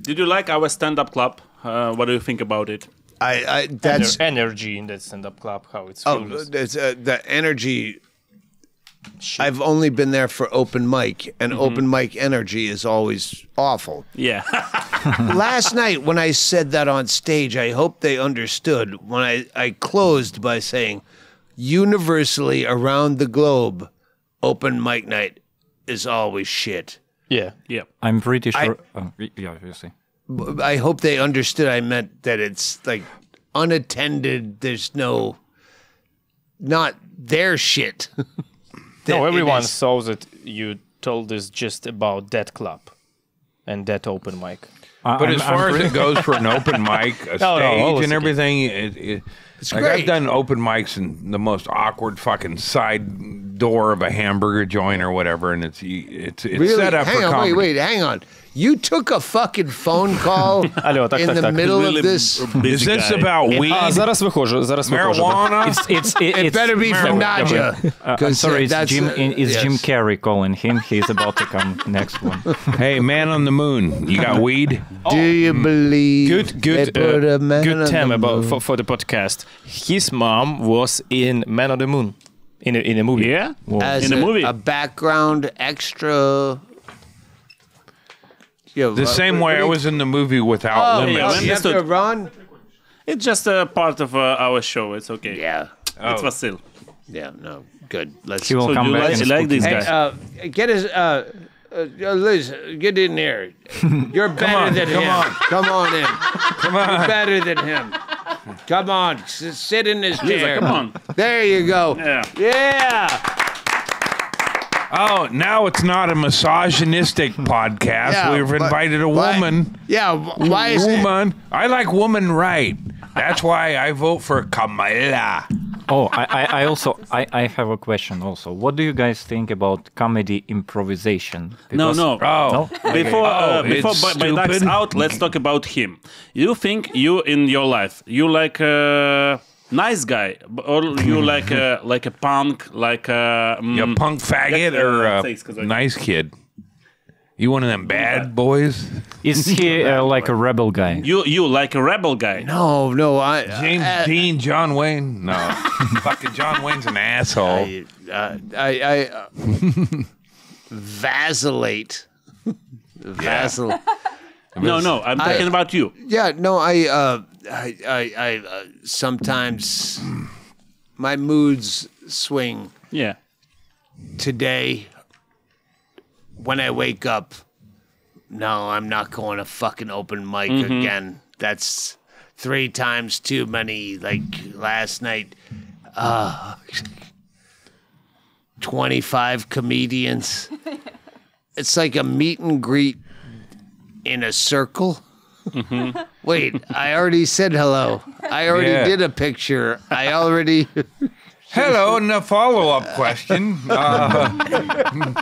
Did you like our stand-up club? What do you think about it? I that's energy in that stand-up club. How it's oh, filled. it's, the energy. I've only been there for open mic, and open mic energy is always awful. Yeah. Last night, when I said that on stage, I hope they understood when I closed by saying, universally around the globe, open mic night is always shit. Yeah. Yeah. I'm pretty sure. Yeah, you see. I hope they understood I meant that it's like unattended. There's not their shit. No, It everyone is- saw that you told us just about that club and that open mic. But as far as it goes for an open mic, a stage always and okay. everything, It's like great. I've done open mics in the most awkward fucking side door of a hamburger joint or whatever, and it's Really? set up hang for on, comedy. wait, hang on. You took a fucking phone call Алло, так, in так, the так. middle Really of this. busy Is this guy. about weed, Зараз виходжу. marijuana? It better be from Nadja. I'm sorry, it's that's, Jim. It's yes. Jim Carrey calling him. He's about to come next one. Hey, man on the moon, you got weed? Do you believe Good they put a man good on time the about moon? for the podcast. His mom was in Man on the Moon in a movie. Yeah? As In the movie. a background extra. The same way I was in the movie Without Oh, Limits. yeah, you have to understood. run? It's just a part of our show. It's okay. Yeah. It's Vasil. Yeah, no. Good. Let's He will So come you back like, and like speak these English. guys? get his Liz, get in there. You're better than him. Come on in. Come on. You're better than him. Come on, sit in this chair. Come on. There you go. Yeah. Oh, now it's not a misogynistic podcast. Yeah, We've but invited a why- woman. Yeah, why is it? Woman. I like woman right. That's why I vote for Kamala. Oh, I also have a question also. What do you guys think about comedy improvisation? No. Oh. Before it's Baydak's stupid. out, let's talk about him. You think you in your life, you like a nice guy, or you like a punk, like a You punk faggot or a thanks, 'cause I- nice kid? You one of them bad boys? Is he like a rebel guy? You like a rebel guy? No, I James Dean, John Wayne? No. Fucking John Wayne's an asshole. I vacillate. Vacillate. No, I'm talking about you. Yeah, no, I sometimes my moods swing. Yeah. Today, when I wake up, no, I'm not going to fucking open mic again. That's 3 times too many. Like last night, 25 comedians. It's like a meet and greet in a circle. Wait, I already said hello. I already did a picture. I already... Hello, and a follow-up question.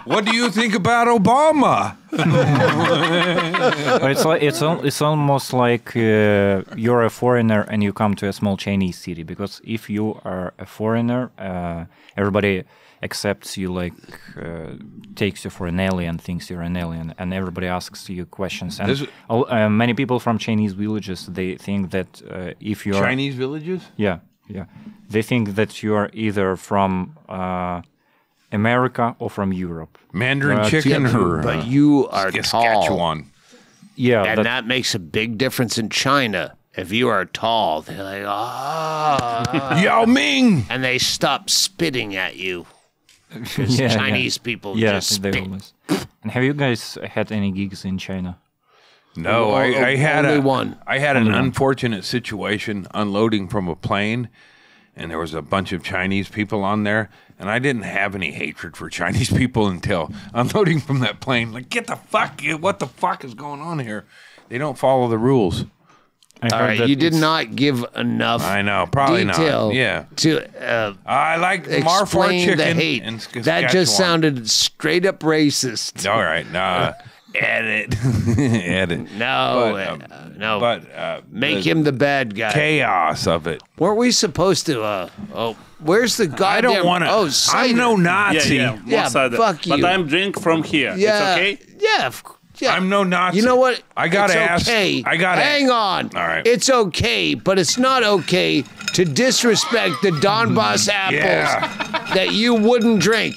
What do you think about Obama? It's almost like you're a foreigner and you come to a small Chinese city, because if you are a foreigner, everybody accepts you, like takes you for an alien, thinks you're an alien, and everybody asks you questions. And many people from Chinese villages, they think that if you're Chinese villages? Yeah. They think that you are either from America or from Europe. Mandarin chicken or But you are tall. Saskatchewan. Yeah, And that makes a big difference in China. If you are tall, they're like, Yao Ming! and they stop spitting at you. Because Yeah, Chinese people yeah, just they spit. always. And have you guys had any gigs in China? No, I had only one. I had an unfortunate situation unloading from a plane, and there was a bunch of Chinese people on there, and I didn't have any hatred for Chinese people until unloading from that plane. Like, what the fuck is going on here? They don't follow the rules. I All heard right, that you did it's- not give enough I know, probably detail not. Yeah. to I like Marfor explain chicken the hate. and That just Saskatchewan. sounded straight up racist. All right, edit. Edit. No, no. But Make the him the bad guy. chaos of it. Weren't we supposed to? Where's the goddamn? I don't want to. Oh, I'm cider. no Nazi. Yeah, fuck But you. I'm drink from here. Yeah, It's okay? Yeah, yeah. I'm no Nazi. You know what? I gotta It's ask. Okay. I gotta hang on. All right. It's okay, but it's not okay to disrespect the Donbas apples that you wouldn't drink.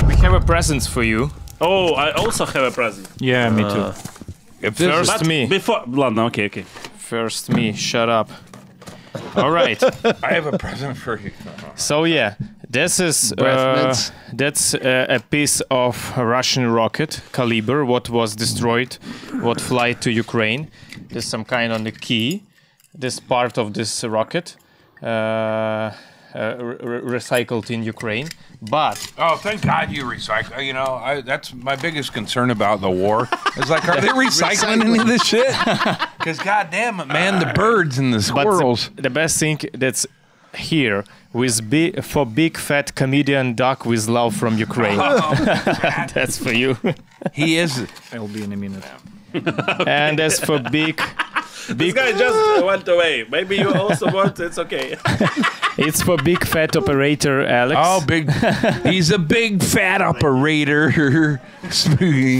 We have a present for you. Oh, I also have a present. Yeah, me too. If this is, First me. Before, Ладно, okay. First me. Shut up. All right. I have a present for you. So yeah, this is Breath mints. that's a piece of Russian rocket caliber what was destroyed, what fly to Ukraine. There's some kind on the key. This part of this rocket recycled in Ukraine, but Oh, thank God you recycle. You know, that's my biggest concern about the war. It's like, are they recycling any of this shit? Because goddamn it, man, the birds and the squirrels. the best thing that's here with for big fat comedian Dak with love from Ukraine. That's for you. He is. I'll be in a minute. And as for big. This guy just went away. Maybe you also want, it's okay. It's for big fat operator Alex. Oh, big. He's a big fat operator.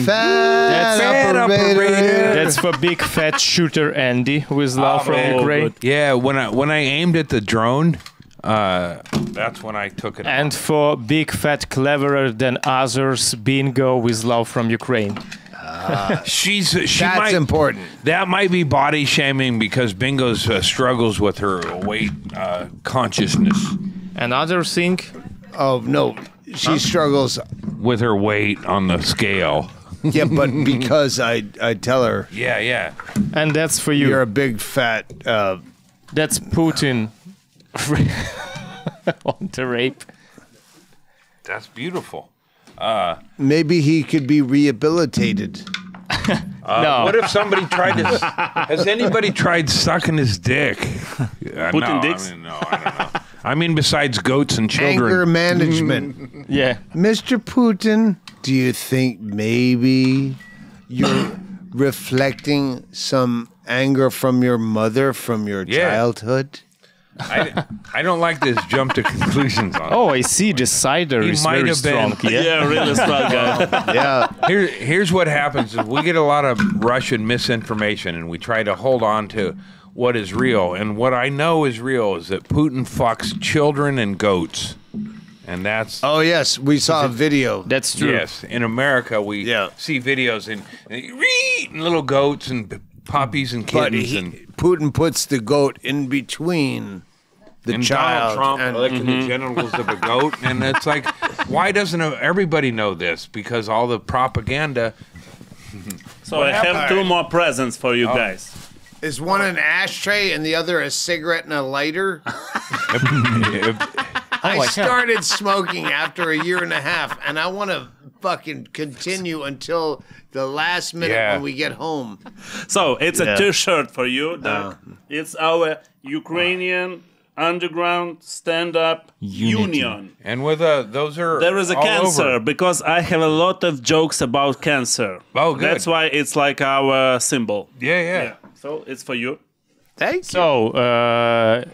Fat operator. That's for big fat shooter Andy with love from man. Ukraine. Yeah, when I aimed at the drone, that's when I took it. And for big fat cleverer than others Bingo with love from Ukraine. She That's might, important. That might be body shaming because Bingo's struggles with her weight consciousness. Another thing, Oh no, she struggles with her weight on the scale. Yeah, but because I tell her Yeah. And that's for you. you're a big fat. That's Putin on the rape. That's beautiful. Maybe he could be rehabilitated. No. What if somebody tried to... Has anybody tried sucking his dick? Putting dicks? No, I don't know. I mean, besides goats and children. Anger management. Yeah. Mr. Putin, do you think maybe you're reflecting some anger from your mother from your childhood? I don't like this jump to conclusions on it. Oh, I see. The cider He is might very have been. strong. Yeah. Yeah, really strong guy. Yeah. Here's what happens is we get a lot of Russian misinformation and we try to hold on to what is real. And what I know is real is that Putin fucks children and goats. And that's... Oh, yes. We saw a video. That's true. Yes. In America, we see videos and little goats and puppies and But kittens. Putin puts the goat in between the and child. Donald Trump and- licking the genitals of a goat. And it's like, why doesn't everybody know this? Because all the propaganda... So I have two more presents for you guys. Is one an ashtray and the other a cigarette and a lighter? I started smoking after a year and a half, and I want to fucking continue until the last minute when we get home. So it's a T-shirt for you. Doug. It's our Ukrainian underground stand-up union. And with those are There is a all cancer over. because I have a lot of jokes about cancer. Oh, good. That's why it's like our symbol. Yeah. So it's for you. Thank you. So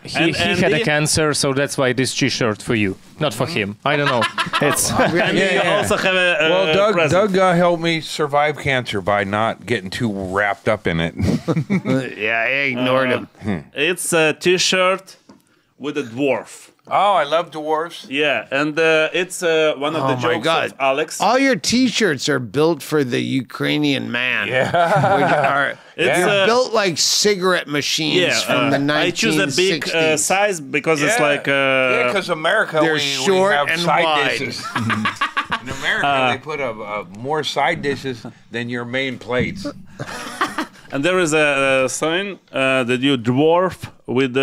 he And had a the- cancer, so that's why this T-shirt for you, not for him. I don't know. It's And you also have a Well, present. Doug helped me survive cancer by not getting too wrapped up in it. Yeah, I ignored him. It's a T-shirt with a dwarf. Oh, I love dwarves. Yeah, and it's one of the Oh my jokes God. of Alex. All your T-shirts are built for the Ukrainian man. Yeah. You're built like cigarette machines from the 1960s. I choose a big size because it's like yeah, because America, They're we short have and side wide. dishes. In America, they put more side dishes than your main plates. and there is a sign that you dwarf with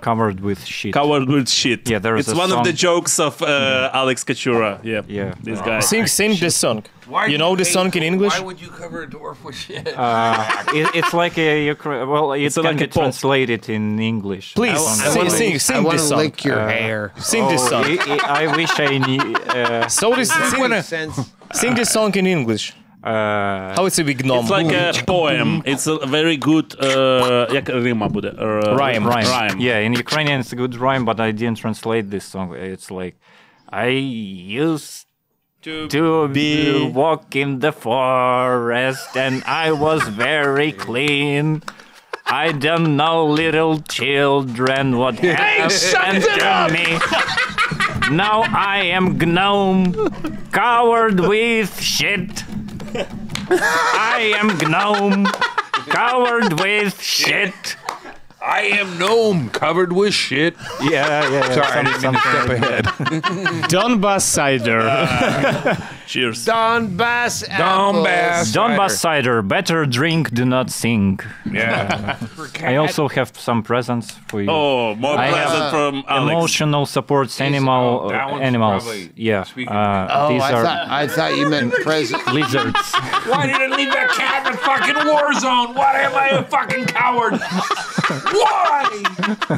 Covered with shit. covered with shit. Yeah, there is It's a one of the song. jokes of Alex Kachura. Yeah, Yeah. this guy. sing this song. Why You do know the hate- song in English? Why would you cover a dwarf with shit? It's like a well, it can like be a pop. translated in English. Please, The song. sing I this want to song. lick your hair. Sing this song. I wish I knew. So sing this song in English. How it's a big gnome. It's like a poem. It's a very good як рима буде? Rhyme. Rhyme. Yeah, in Ukrainian it's a good rhyme, but I didn't translate this song. It's like I used to be walk in the forest and I was very clean. I don't know little children what happened to me. Now I am gnome covered with shit. I am gnome covered with shit. I am gnome covered with shit. Yeah. Sorry, I didn't mean to step ahead. Donbas cider. Cheers. Donbass apples. Donbas cider, better drink, do not sing. Yeah. I also have some presents for you. Oh, more I present have from Alex. Emotional supports that one's animals. probably- Yeah. speaking of Oh, These are I thought you meant present. lizards. Why did I leave that cat in a fucking war zone? Why am I a fucking coward? Why?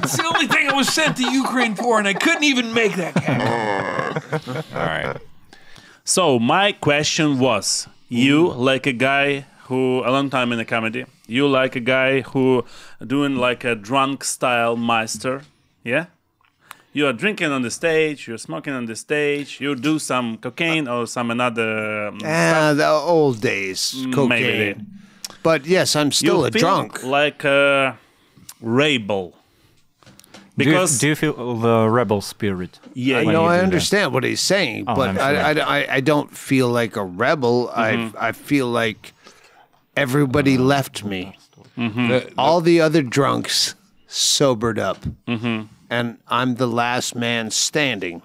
It's the only thing I was sent to Ukraine for, and I couldn't even make that cat. All right. So my question was, you like a guy who a long time in the comedy, you like a guy who doing like a drunk style meister, yeah? You are drinking on the stage, you're smoking on the stage, you do some cocaine or some another The old days, cocaine. maybe. But yes, I'm still You a feel drunk. like a rebel. Because do you feel the rebel spirit? yeah, when No, you I do that? understand what he's saying, but I'm sure. I don't feel like a rebel. I feel like everybody left me. All the other drunks sobered up, and I'm the last man standing.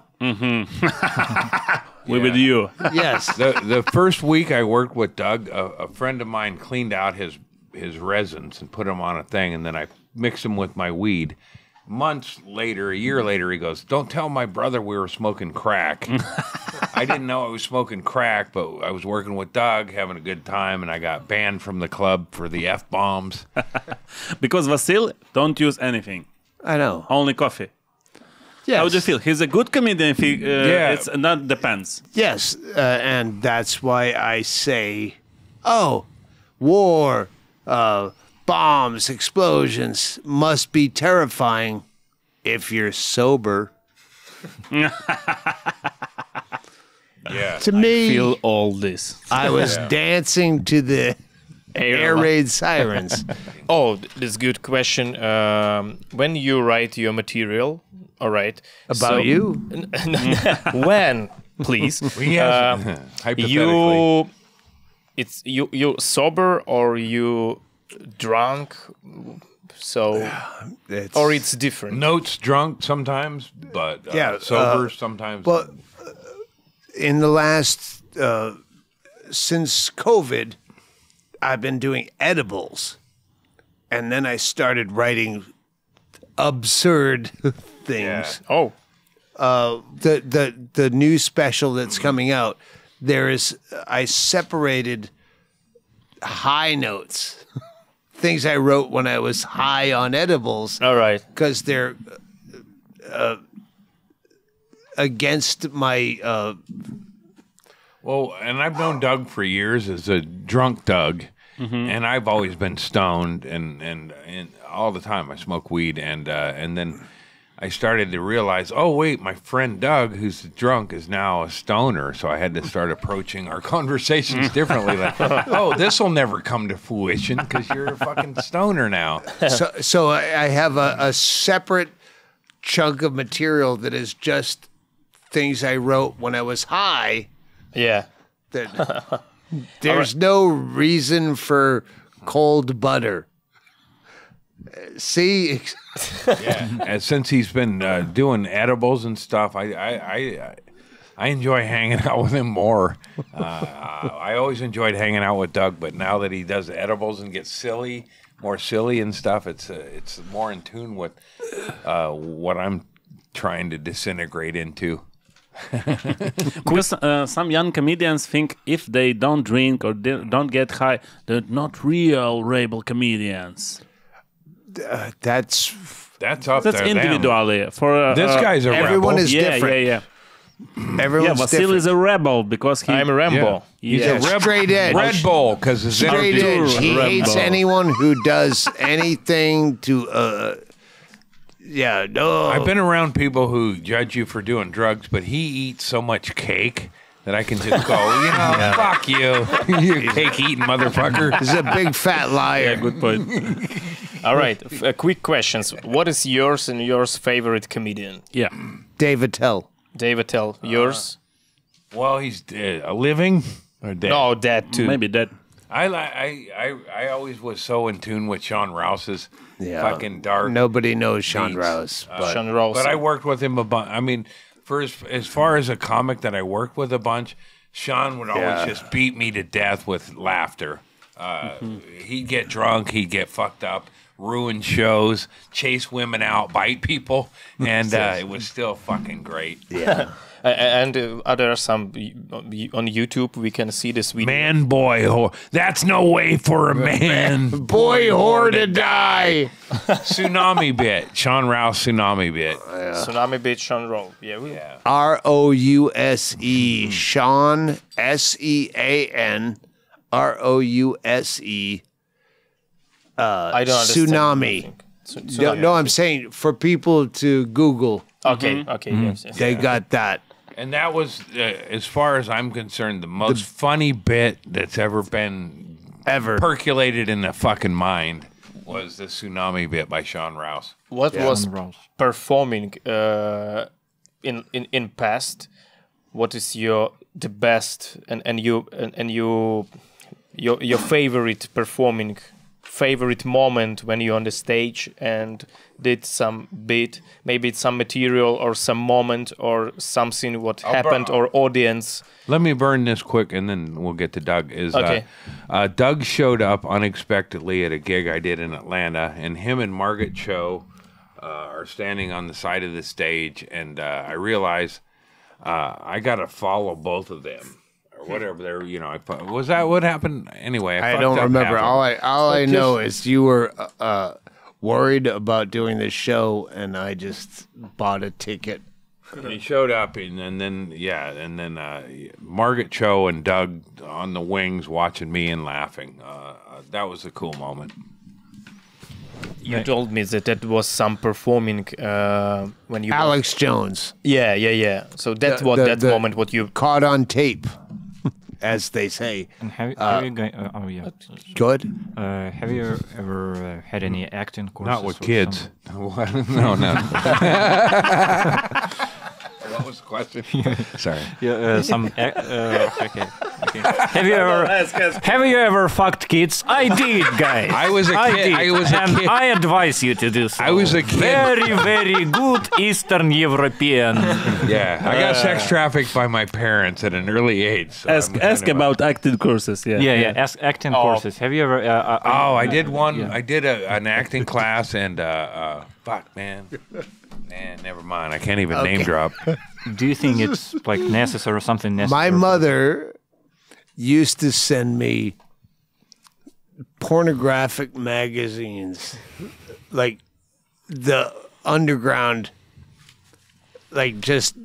We're with you. Yes. The first week I worked with Doug, a friend of mine cleaned out his resins and put them on a thing, and then I mixed them with my weed. Months later, a year later, he goes, "Don't tell my brother we were smoking crack." I didn't know I was smoking crack, but I was working with Doug, having a good time, and I got banned from the club for the F-bombs. Because Vasil don't use anything. I know. Only coffee. Yes. How do you feel? He's a good comedian. Yeah. It's not depends. Yes, and that's why I say, oh, war, bombs, explosions must be terrifying if you're sober. Yeah. To me, Feel all this. I was dancing to the air raid sirens. Oh, this good question. When you write your material, all right. About you? When, please? Hypothetically. You sober or you drunk? So or it's different. Notes drunk sometimes, but sober sometimes. Well, in the last, since COVID, I've been doing edibles. And then I started writing absurd things. Yeah. Oh, The new special that's coming out, I separated high notes, things I wrote when I was high on edibles, all right. because they're against my. Well, and I've known Doug for years as a drunk Doug, and I've always been stoned, and all the time I smoke weed, and then I started to realize, oh wait, my friend Doug, who's drunk, is now a stoner, so I had to start approaching our conversations differently. Like, oh, this will never come to fruition because you're a fucking stoner now. So I have a separate chunk of material that is just things I wrote when I was high. Yeah. That there's no reason for cold butter. See, Yeah, and since he's been doing edibles and stuff, I enjoy hanging out with him more. I always enjoyed hanging out with Doug, but now that he does edibles and gets more silly and stuff, it's more in tune with what I'm trying to disintegrate into. Because some young comedians think if they don't drink or don't get high, they're not real rebel comedians. that's up That's to individually. them. For This guy's a everyone rebel. is different. Yeah. Everyone's Vasil different. is a rebel because he. I'm a Rambo. He's Yeah. a rebel. Straight edge. Red Bull, because his Straight energy. edge. He hates Rambo. anyone who does anything to. I've been around people who judge you for doing drugs, but he eats so much cake that I can just go, fuck you, you cake-eating motherfucker. He's a big fat liar. Good point. All right. Quick questions. What is yours and yours favorite comedian? Yeah. David Tell. David Tell. Yours? Well, he's a living or dead. No, that too. Maybe that. I always was so in tune with Sean Rouse's fucking dark. Nobody knows Sean beats. Rouse. But Sean Rouse. But I worked with him a bunch. I mean, for as far as a comic that I worked with a bunch, Sean would always just beat me to death with laughter. He'd get drunk, he'd get fucked up, ruin shows, chase women out, bite people, and it was still fucking great. yeah. And are there some on YouTube we can see this video? Man, boy, whore. That's no way for a man. Boy, whore to die. Tsunami bit. Sean Rouse tsunami bit. Tsunami Beach, Sean Rowe. Yeah. Rouse. Sean SEAN ROUSE. I don't understand. Tsunami. Tsunami. No, I'm saying for people to Google, Okay. Yes. they got that. And that was, as far as I'm concerned, the most funny bit that's ever been percolated in the fucking mind was the tsunami bit by Sean Rouse. What was Rouse. performing in past? What is your best and your favorite performing favorite moment when you're on the stage and did some bit, maybe it's some material or some moment or something what happened or audience. Let me burn this quick, and then we'll get to Doug. Okay. Doug showed up unexpectedly at a gig I did in Atlanta, and him and Margaret Cho are standing on the side of the stage, and I realized I got to follow both of them. Or whatever they're, was that what happened? Anyway, I don't remember. All I know is you were worried about doing this show, and I just bought a ticket. He showed up, and then Margaret Cho and Doug on the wings watching me and laughing. That was a cool moment. You told me that was some performing when you Alex Jones. Yeah. So that's that moment what you caught on tape, as they say. And have you guys, Good. Have you ever had any acting courses? Not with kids. No. What was the question? Sorry. Yeah, okay. Have you ever fucked kids? I did, guys. I was a kid. I advise you to do so. I was a kid. Very, very good Eastern European. Yeah, I got sex trafficked by my parents at an early age. So ask about acting courses. Yeah. Ask acting courses. Have you ever? I did one. Yeah. I did an acting class, and fuck, man. Never mind. I can't even name drop. Do you think it's like necessary or something necessary? My mother used to send me pornographic magazines, like the underground, like just.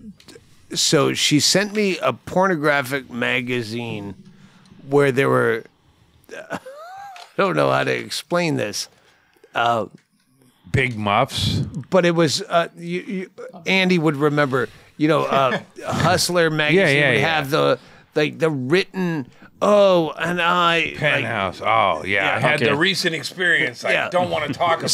So she sent me a pornographic magazine where there were. I don't know how to explain this. Big muffs. But it was Andy would remember, Hustler magazine would have the written Penthouse. I had the recent experience I don't want to talk about.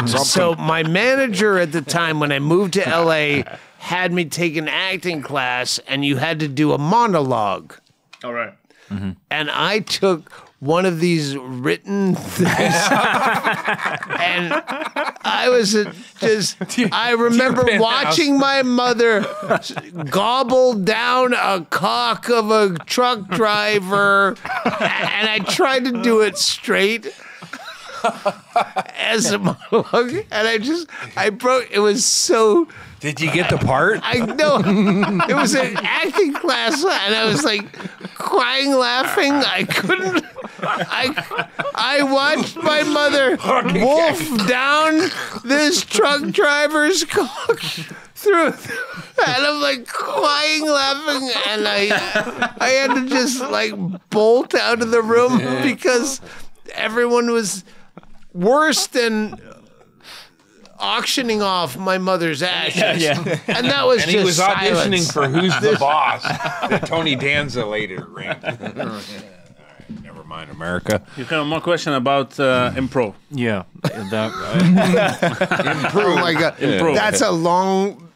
So my manager at the time when I moved to LA had me take an acting class, and you had to do a monologue. all right. Mm-hmm. And I took one of these written things, and I was I remember watching my mother gobble down a cock of a truck driver, and I tried to do it straight as a monologue, and I broke. It was so. Did you get the part? I know. It was an acting class, and I was like crying, laughing. I couldn't. I watched my mother wolf down this truck driver's cock through, and I'm like crying, laughing, and I had to just like bolt out of the room because everyone was worse than auctioning off my mother's ashes. And that was and just he was auditioning silence. for Who's the Boss that Tony Danza later ran. Never mind, America. You have more question about improv. Yeah. Oh my God. Improv. That's a long,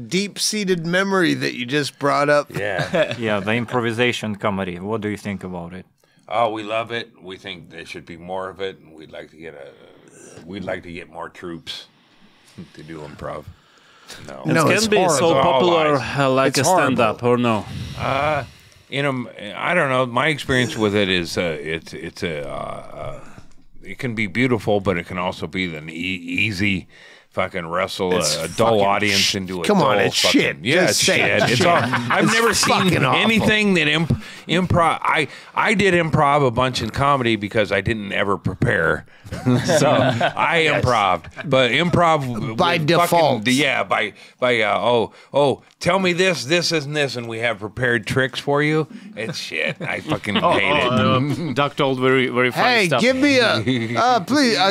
deep-seated memory that you just brought up. Yeah, the improvisation comedy. What do you think about it? Oh, we love it. We think there should be more of it, and we'd like to get more troops to do improv. It can be so popular like It's a stand-up, or no? I don't know. My experience with it is it can be beautiful, but it can also be an easy fucking wrestle a dull audience into a Come dull on, it's fucking, shit. Yeah, Just it's say shit. it's It's shit. all, I've never seen anything that improv. I did improv a bunch in comedy because I didn't ever prepare, so I improved. But improv By with default. fucking, tell me this, and this, and we have prepared tricks for you. It's shit. I fucking hate it. Doug told very, very funny Hey, stuff. give me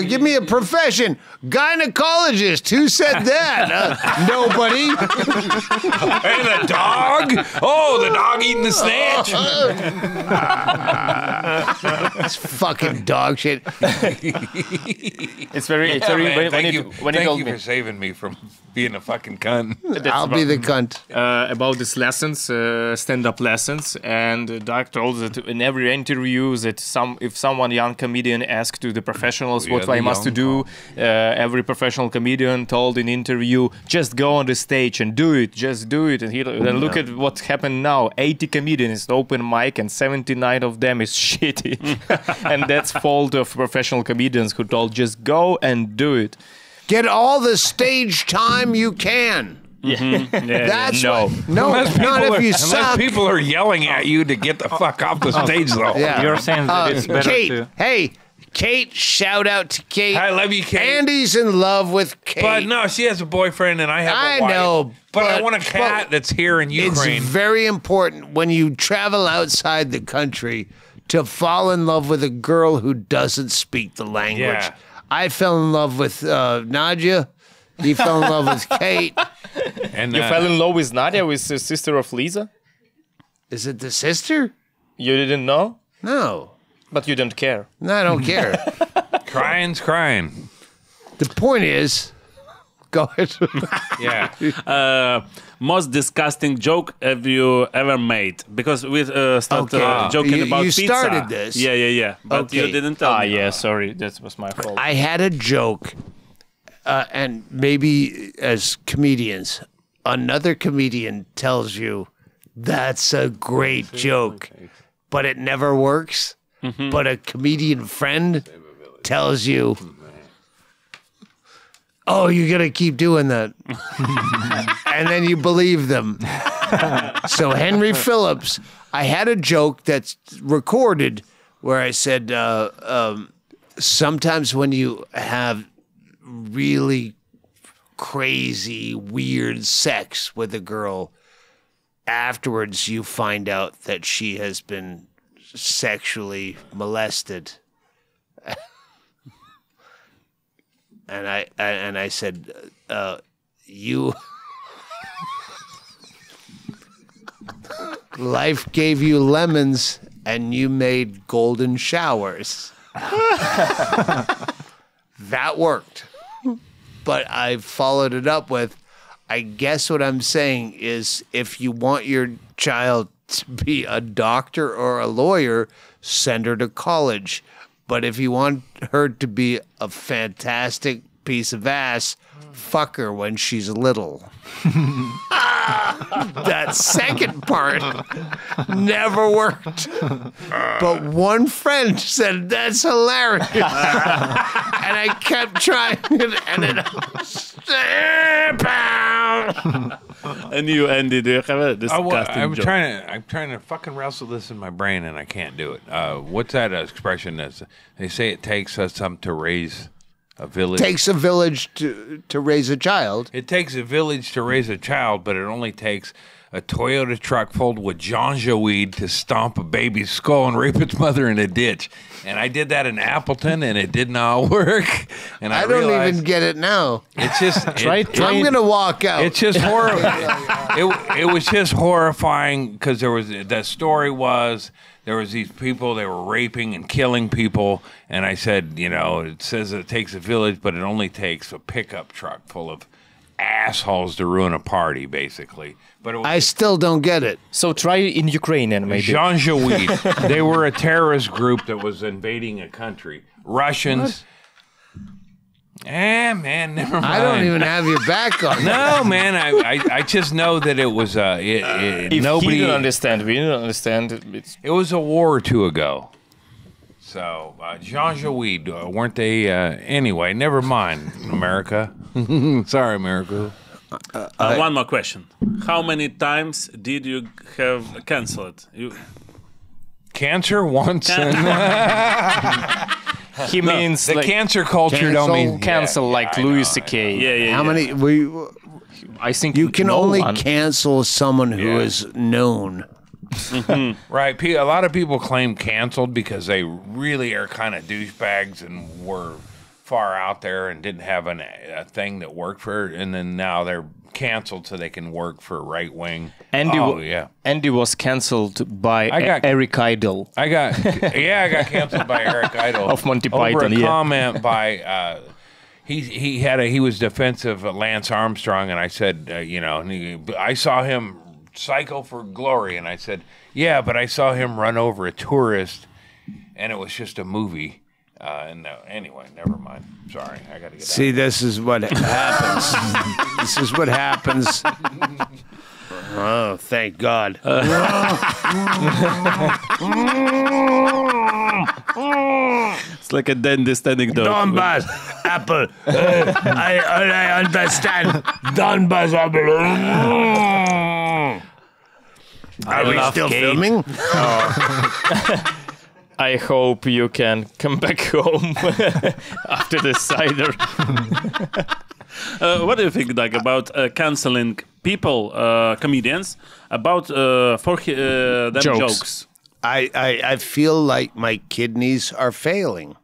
give me a profession. Gynecologist. Who said that? Nobody. And a dog? Oh, the dog eating the snatch. It's fucking dog shit. It's very, Man, when thank he you told me. for saving me from being a fucking cunt. I'll be the cunt. About these lessons, stand-up lessons, and Doug told that in every interview that if someone young comedian asked to the professionals what I must to do, every professional comedian told in interview, just go on the stage and do it, just do it. And then look at what happened now. 80 comedians open mic and 79 of them is shitty. And that's fault of professional comedians who told just go and do it. Get all the stage time you can. That's no. what, no, Unless not if you unless suck. people are yelling at you to get the fuck off the stage, though. Yeah. You're saying that it's better Kate, to... hey, Kate, shout out to Kate. I love you, Kate. Andy's in love with Kate. But no, she has a boyfriend and I have a wife. I know, But I want a cat that's here in Ukraine. It's very important when you travel outside the country to fall in love with a girl who doesn't speak the language. Yeah. I fell in love with Nadia. He fell in love with Kate. And You fell in love with Nadia, with the sister of Lisa? Is it the sister? You didn't know? No. But you don't care. No, I don't care. crying's crying. The point is, go ahead. Yeah. Most disgusting joke have you ever made? Because we started Okay. joking about You pizza. started this. Yeah. But you Okay. didn't tell me. Yeah, sorry, that was my fault. I had a joke, and maybe as comedians, another comedian tells you that's a great joke, but it never works. But a comedian friend tells you, oh, you're going to keep doing that. And then you believe them. So Henry Phillips, I had a joke that's recorded where I said, sometimes when you have really crazy, weird sex with a girl, afterwards you find out that she has been sexually molested. And I said, you life gave you lemons and you made golden showers. That worked. But I followed it up with, I guess what I'm saying is if you want your child to be a doctor or a lawyer, send her to college. But if you want her to be a fantastic piece of ass, fuck her when she's little. That second part never worked. But one friend said, that's hilarious. And I kept trying it, and it... And you, Andy, do you have a disgusting I'm joke? trying to fucking wrestle this in my brain and I can't do it. What's that expression? They say it takes something to raise a village. Takes a village to raise a child. It takes a village to raise a child, but it only takes a Toyota truck filled with ganja weed to stomp a baby's skull and rape its mother in a ditch. And I did that in Appleton, and it did not work. And I don't realized even get it now. it's just I'm gonna walk out. It's just horrifying. It was just horrifying because the story was there was these people, they were raping and killing people, and I said, it says it takes a village, but it only takes a pickup truck full of assholes to ruin a party, basically. But I still don't get it. So try in Ukrainian, maybe. Ganja weed. They were a terrorist group that was invading a country. Russians. Man, never mind. I don't even have your back on. No, man, I just know that it was If nobody he didn't understand, we didn't understand. It was a war or two ago. So, Ganja weed, weren't they? Anyway, never mind, America. Sorry, America. One more question. How many times did you have canceled? Cancer once. He means the like cancer culture don't mean cancel like Louis C.K. Yeah. How many? I think You can no only one. cancel someone who is known. Right. A lot of people claim canceled because they really are kind of douchebags and were far out there and didn't have a thing that worked for it, and then now they're canceled so they can work for right wing. Andy was canceled by Eric Idle. I got canceled by Eric Idle Of Monty over Python, a yeah. comment by he was defensive of Lance Armstrong, and I said, I saw him cycle for glory, and I said, yeah, but I saw him run over a tourist, and it was just a movie. Anyway, never mind. Sorry, I got to get See, out. this is what happens. This is what happens. Oh, thank God. It's like a dentist anecdote. Donbas, apple. I understand. Donbas, apple. Are we still filming? I hope you can come back home after the cider. What do you think, Doug, about canceling people, comedians, about for them jokes? I feel like my kidneys are failing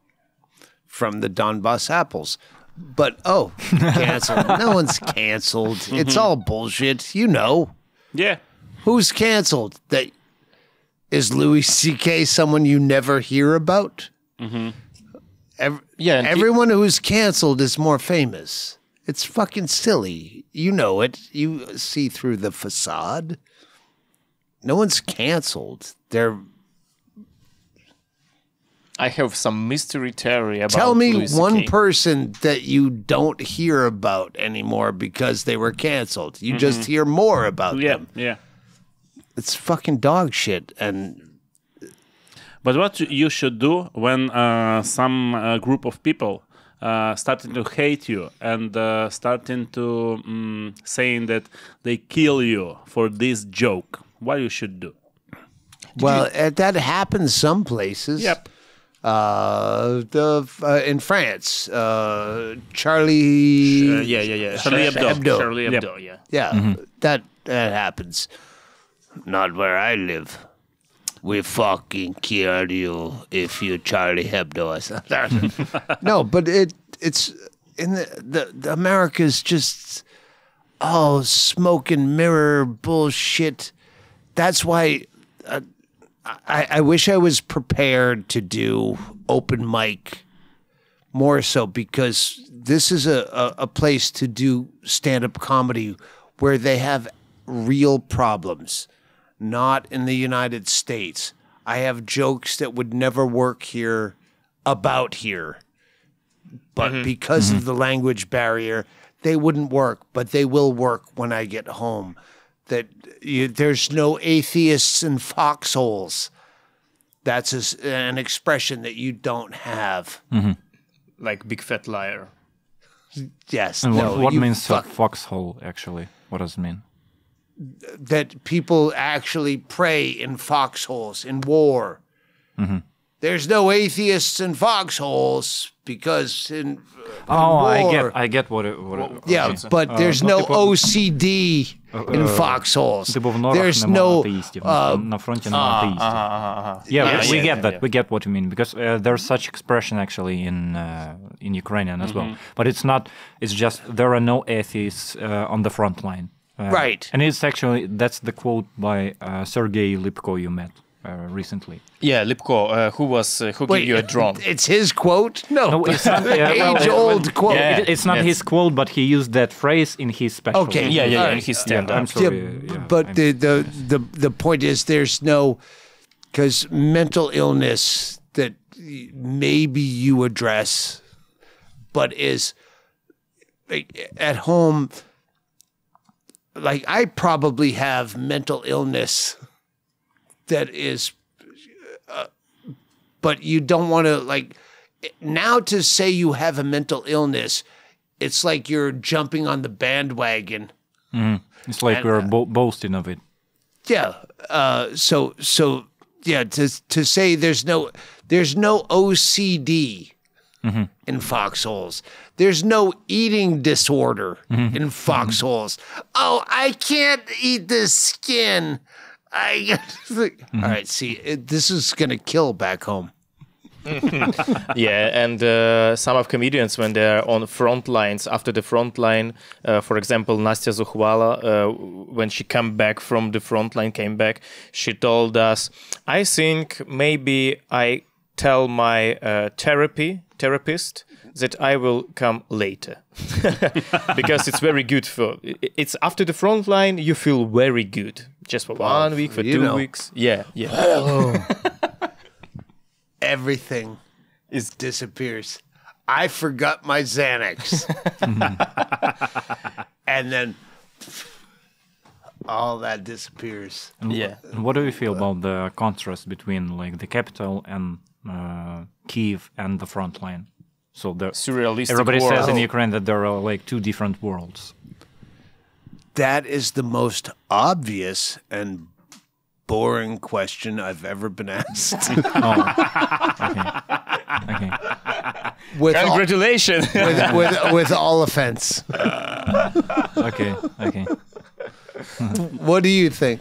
from the Donbas apples. But, canceled. No one's canceled. It's all bullshit. You know. Yeah. Who's canceled? Is Louis C.K. someone you never hear about? Everyone who's canceled is more famous. It's fucking silly. You know it. You see through the facade. No one's canceled. I have some mystery theory about Tell me Louis one C.K. person that you don't hear about anymore because they were canceled. You just hear more about them. Yeah. It's fucking dog shit. But what you should do when some group of people starting to hate you and starting to saying that they kill you for this joke, what you should do? Well, that happens some places. Yep. In France, Charlie. Charlie Hebdo. Charlie Hebdo, yeah. Yeah, that happens. Not where I live. We fucking kill you if you Charlie Hebdo. No, but it's in the America's just smoke and mirror bullshit. That's why I wish I was prepared to do open mic more so, because this is a place to do stand-up comedy where they have real problems. Not in the United States. I have jokes that would never work here about here. But because of the language barrier, they wouldn't work, but they will work when I get home. There's no atheists in foxholes. That's an expression that you don't have. Like big fat liar. Yes. And no, what you means a foxhole, actually? What does it mean? That people actually pray in foxholes in war. There's no atheists in foxholes because in war, I get what it but there's no OCD in foxholes. There's no на фронті нема атеїстів. We get that. We get what you mean, because there's such expression actually in Ukrainian as well. But it's not. It's just there are no atheists on the front line. Right. And that's the quote by Sergei Lipko you met recently. Yeah, Lipko, who gave you a drone. It's his quote? No, it's not age-old quote. It's not his quote, but he used that phrase in his special. Okay. Yeah, in his stand-up. I'm sorry. But the point is, there's no, because mental illness that maybe you address, but is at home. Like, I probably have mental illness that is, but you don't want to, like, now to say you have a mental illness, it's like you're jumping on the bandwagon. It's like we're boasting of it. Yeah. So yeah, to say there's no OCD in foxholes. There's no eating disorder in foxholes. Oh, I can't eat the skin. All right, see, this is going to kill back home. Yeah, and some of comedians, when they're on front lines, after the front line, for example, Nastya Zuchwala, when she came back from the front line, she told us, I think maybe I tell my therapist that I will come later because it's very good for. It's after the front line, you feel very good just for 1 week, for 2 weeks. Yeah. Everything disappears. I forgot my Xanax. And then all that disappears. Yeah. And what do you feel about the contrast between like the capital and Kiev and the front line? So the Surrealistic everybody world. says in Ukraine that there are like two different worlds. That is the most obvious and boring question I've ever been asked. Okay. With Congratulations. with all offense. Okay. What do you think?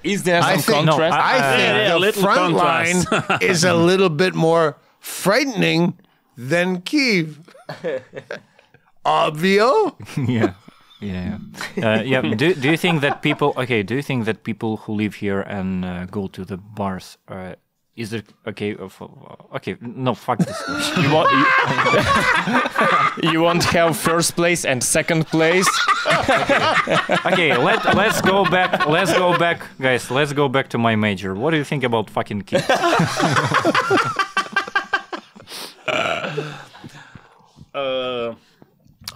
Is there some think contrast? I think a the little front line contrast. is a little bit more frightening than Kiev. Obvio? Yeah. Do you think that people? Okay. Do you think that people who live here and go to the bars? Is it okay? Okay. No. Fuck this question. You won't have first place and second place. Okay. Let's go back. Let's go back, guys. Let's go back to my major. What do you think about fucking kids?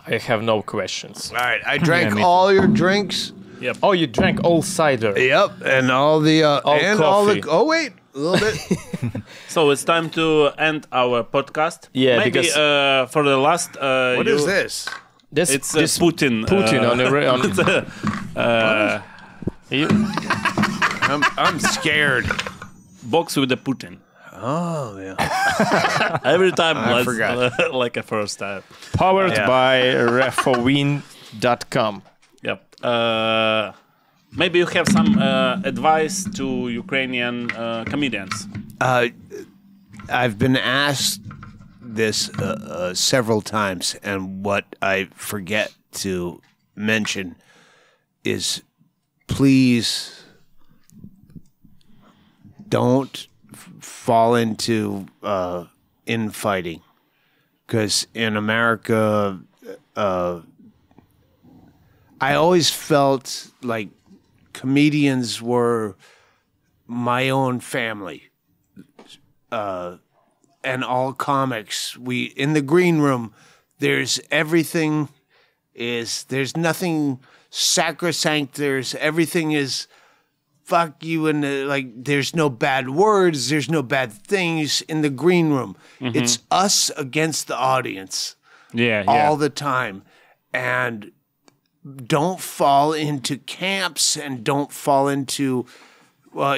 I have no questions. All right, I drank me all your drinks. Yep. Oh, you drank all cider. Yep, and all the coffee. oh wait, a little bit. So it's time to end our podcast. Yeah, Maybe because- for the last. What is this? It's Putin. Putin on I'm scared. Box with the Putin. Oh yeah. Every time, I forgot. like a first time. powered by refowin.com. Yep. Maybe you have some advice to Ukrainian comedians. I've been asked this several times, and what I forget to mention is, please don't fall into infighting, because in America, I always felt like comedians were my own family. And all comics, in the green room, there's nothing sacrosanct. Everything is fuck you, and there's no bad words, there's no bad things in the green room. Mm-hmm. It's us against the audience. All the time. And don't fall into camps, and don't fall into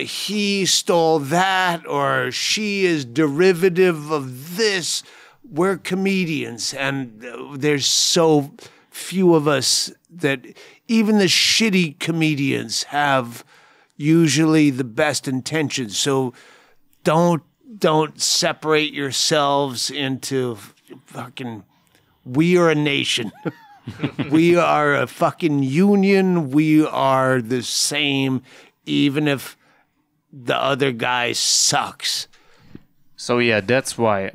he stole that, or she is derivative of this. We're comedians, and there's so few of us that even the shitty comedians have usually the best intentions. So don't separate yourselves into fucking, we are a nation. We are a fucking union. We are the same, even if the other guy sucks. So yeah, that's why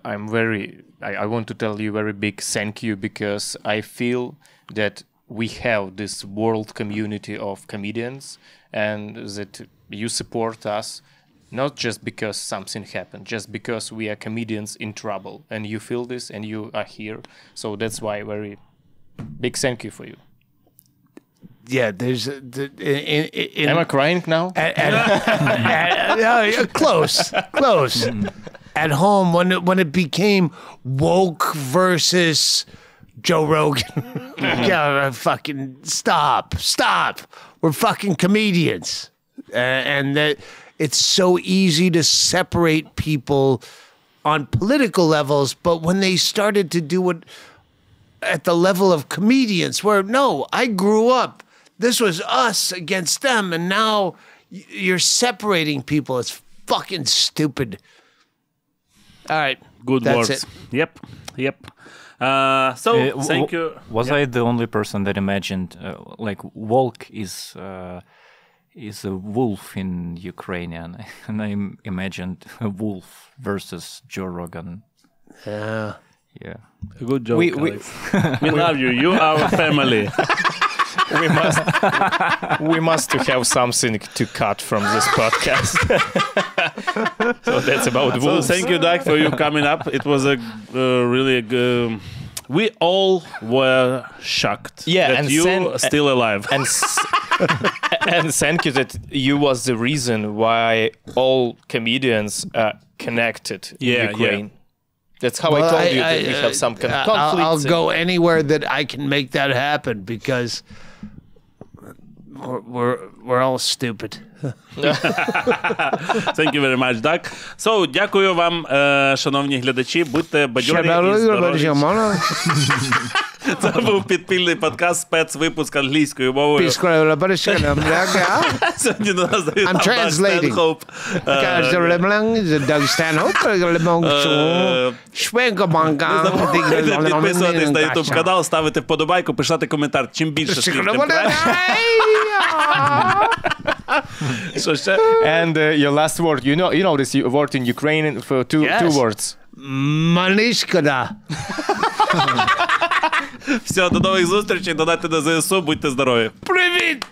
I want to tell you very big thank you, because I feel that we have this world community of comedians, and that you support us, not just because something happened, just because we are comedians in trouble, and you feel this and you are here. So that's why very big thank you for you. Yeah, there's Am I crying now? Close. At home, when it became woke versus Joe Rogan, yeah, fucking stop. We're fucking comedians, and that it's so easy to separate people on political levels. But when they started to do it at the level of comedians, where no, I grew up. This was us against them, and now you're separating people. It's fucking stupid. All right. Good That's words. it. Yep. So, thank you. Was I the only person that imagined, like, Volk is a wolf in Ukrainian, and I imagined a wolf versus Joe Rogan Yeah. Good joke, Alex. We love you. You are our family. We must have something to cut from this podcast. So that's about So wolves. thank you, Dak, for you coming up. It was a really good... We all were shocked Yeah, that and you sen- are still alive. And thank you that you was the reason why all comedians are connected in Yeah, Ukraine. That's how I told you that we have some conflicts. I'll go anywhere that I can make that happen because we're all stupid. Thank you very much, Dak. So, дякую вам, шановні глядачі. Будьте бадьорі і здорові. Це був підпільний подкаст, спецвипуск англійською мовою. Сьогодні до нас завітав Даг Стенхоуп. Даг Стенхоуп. Підписуватись на YouTube канал, ставити вподобайку, писати коментар. Чим більше слів, тим краще. Що ще? And your last word, you know this word in Ukrainian for two words. Манишкада. Все, до нових зустрічей, донайте на ЗСУ, будьте здорові. Привіт!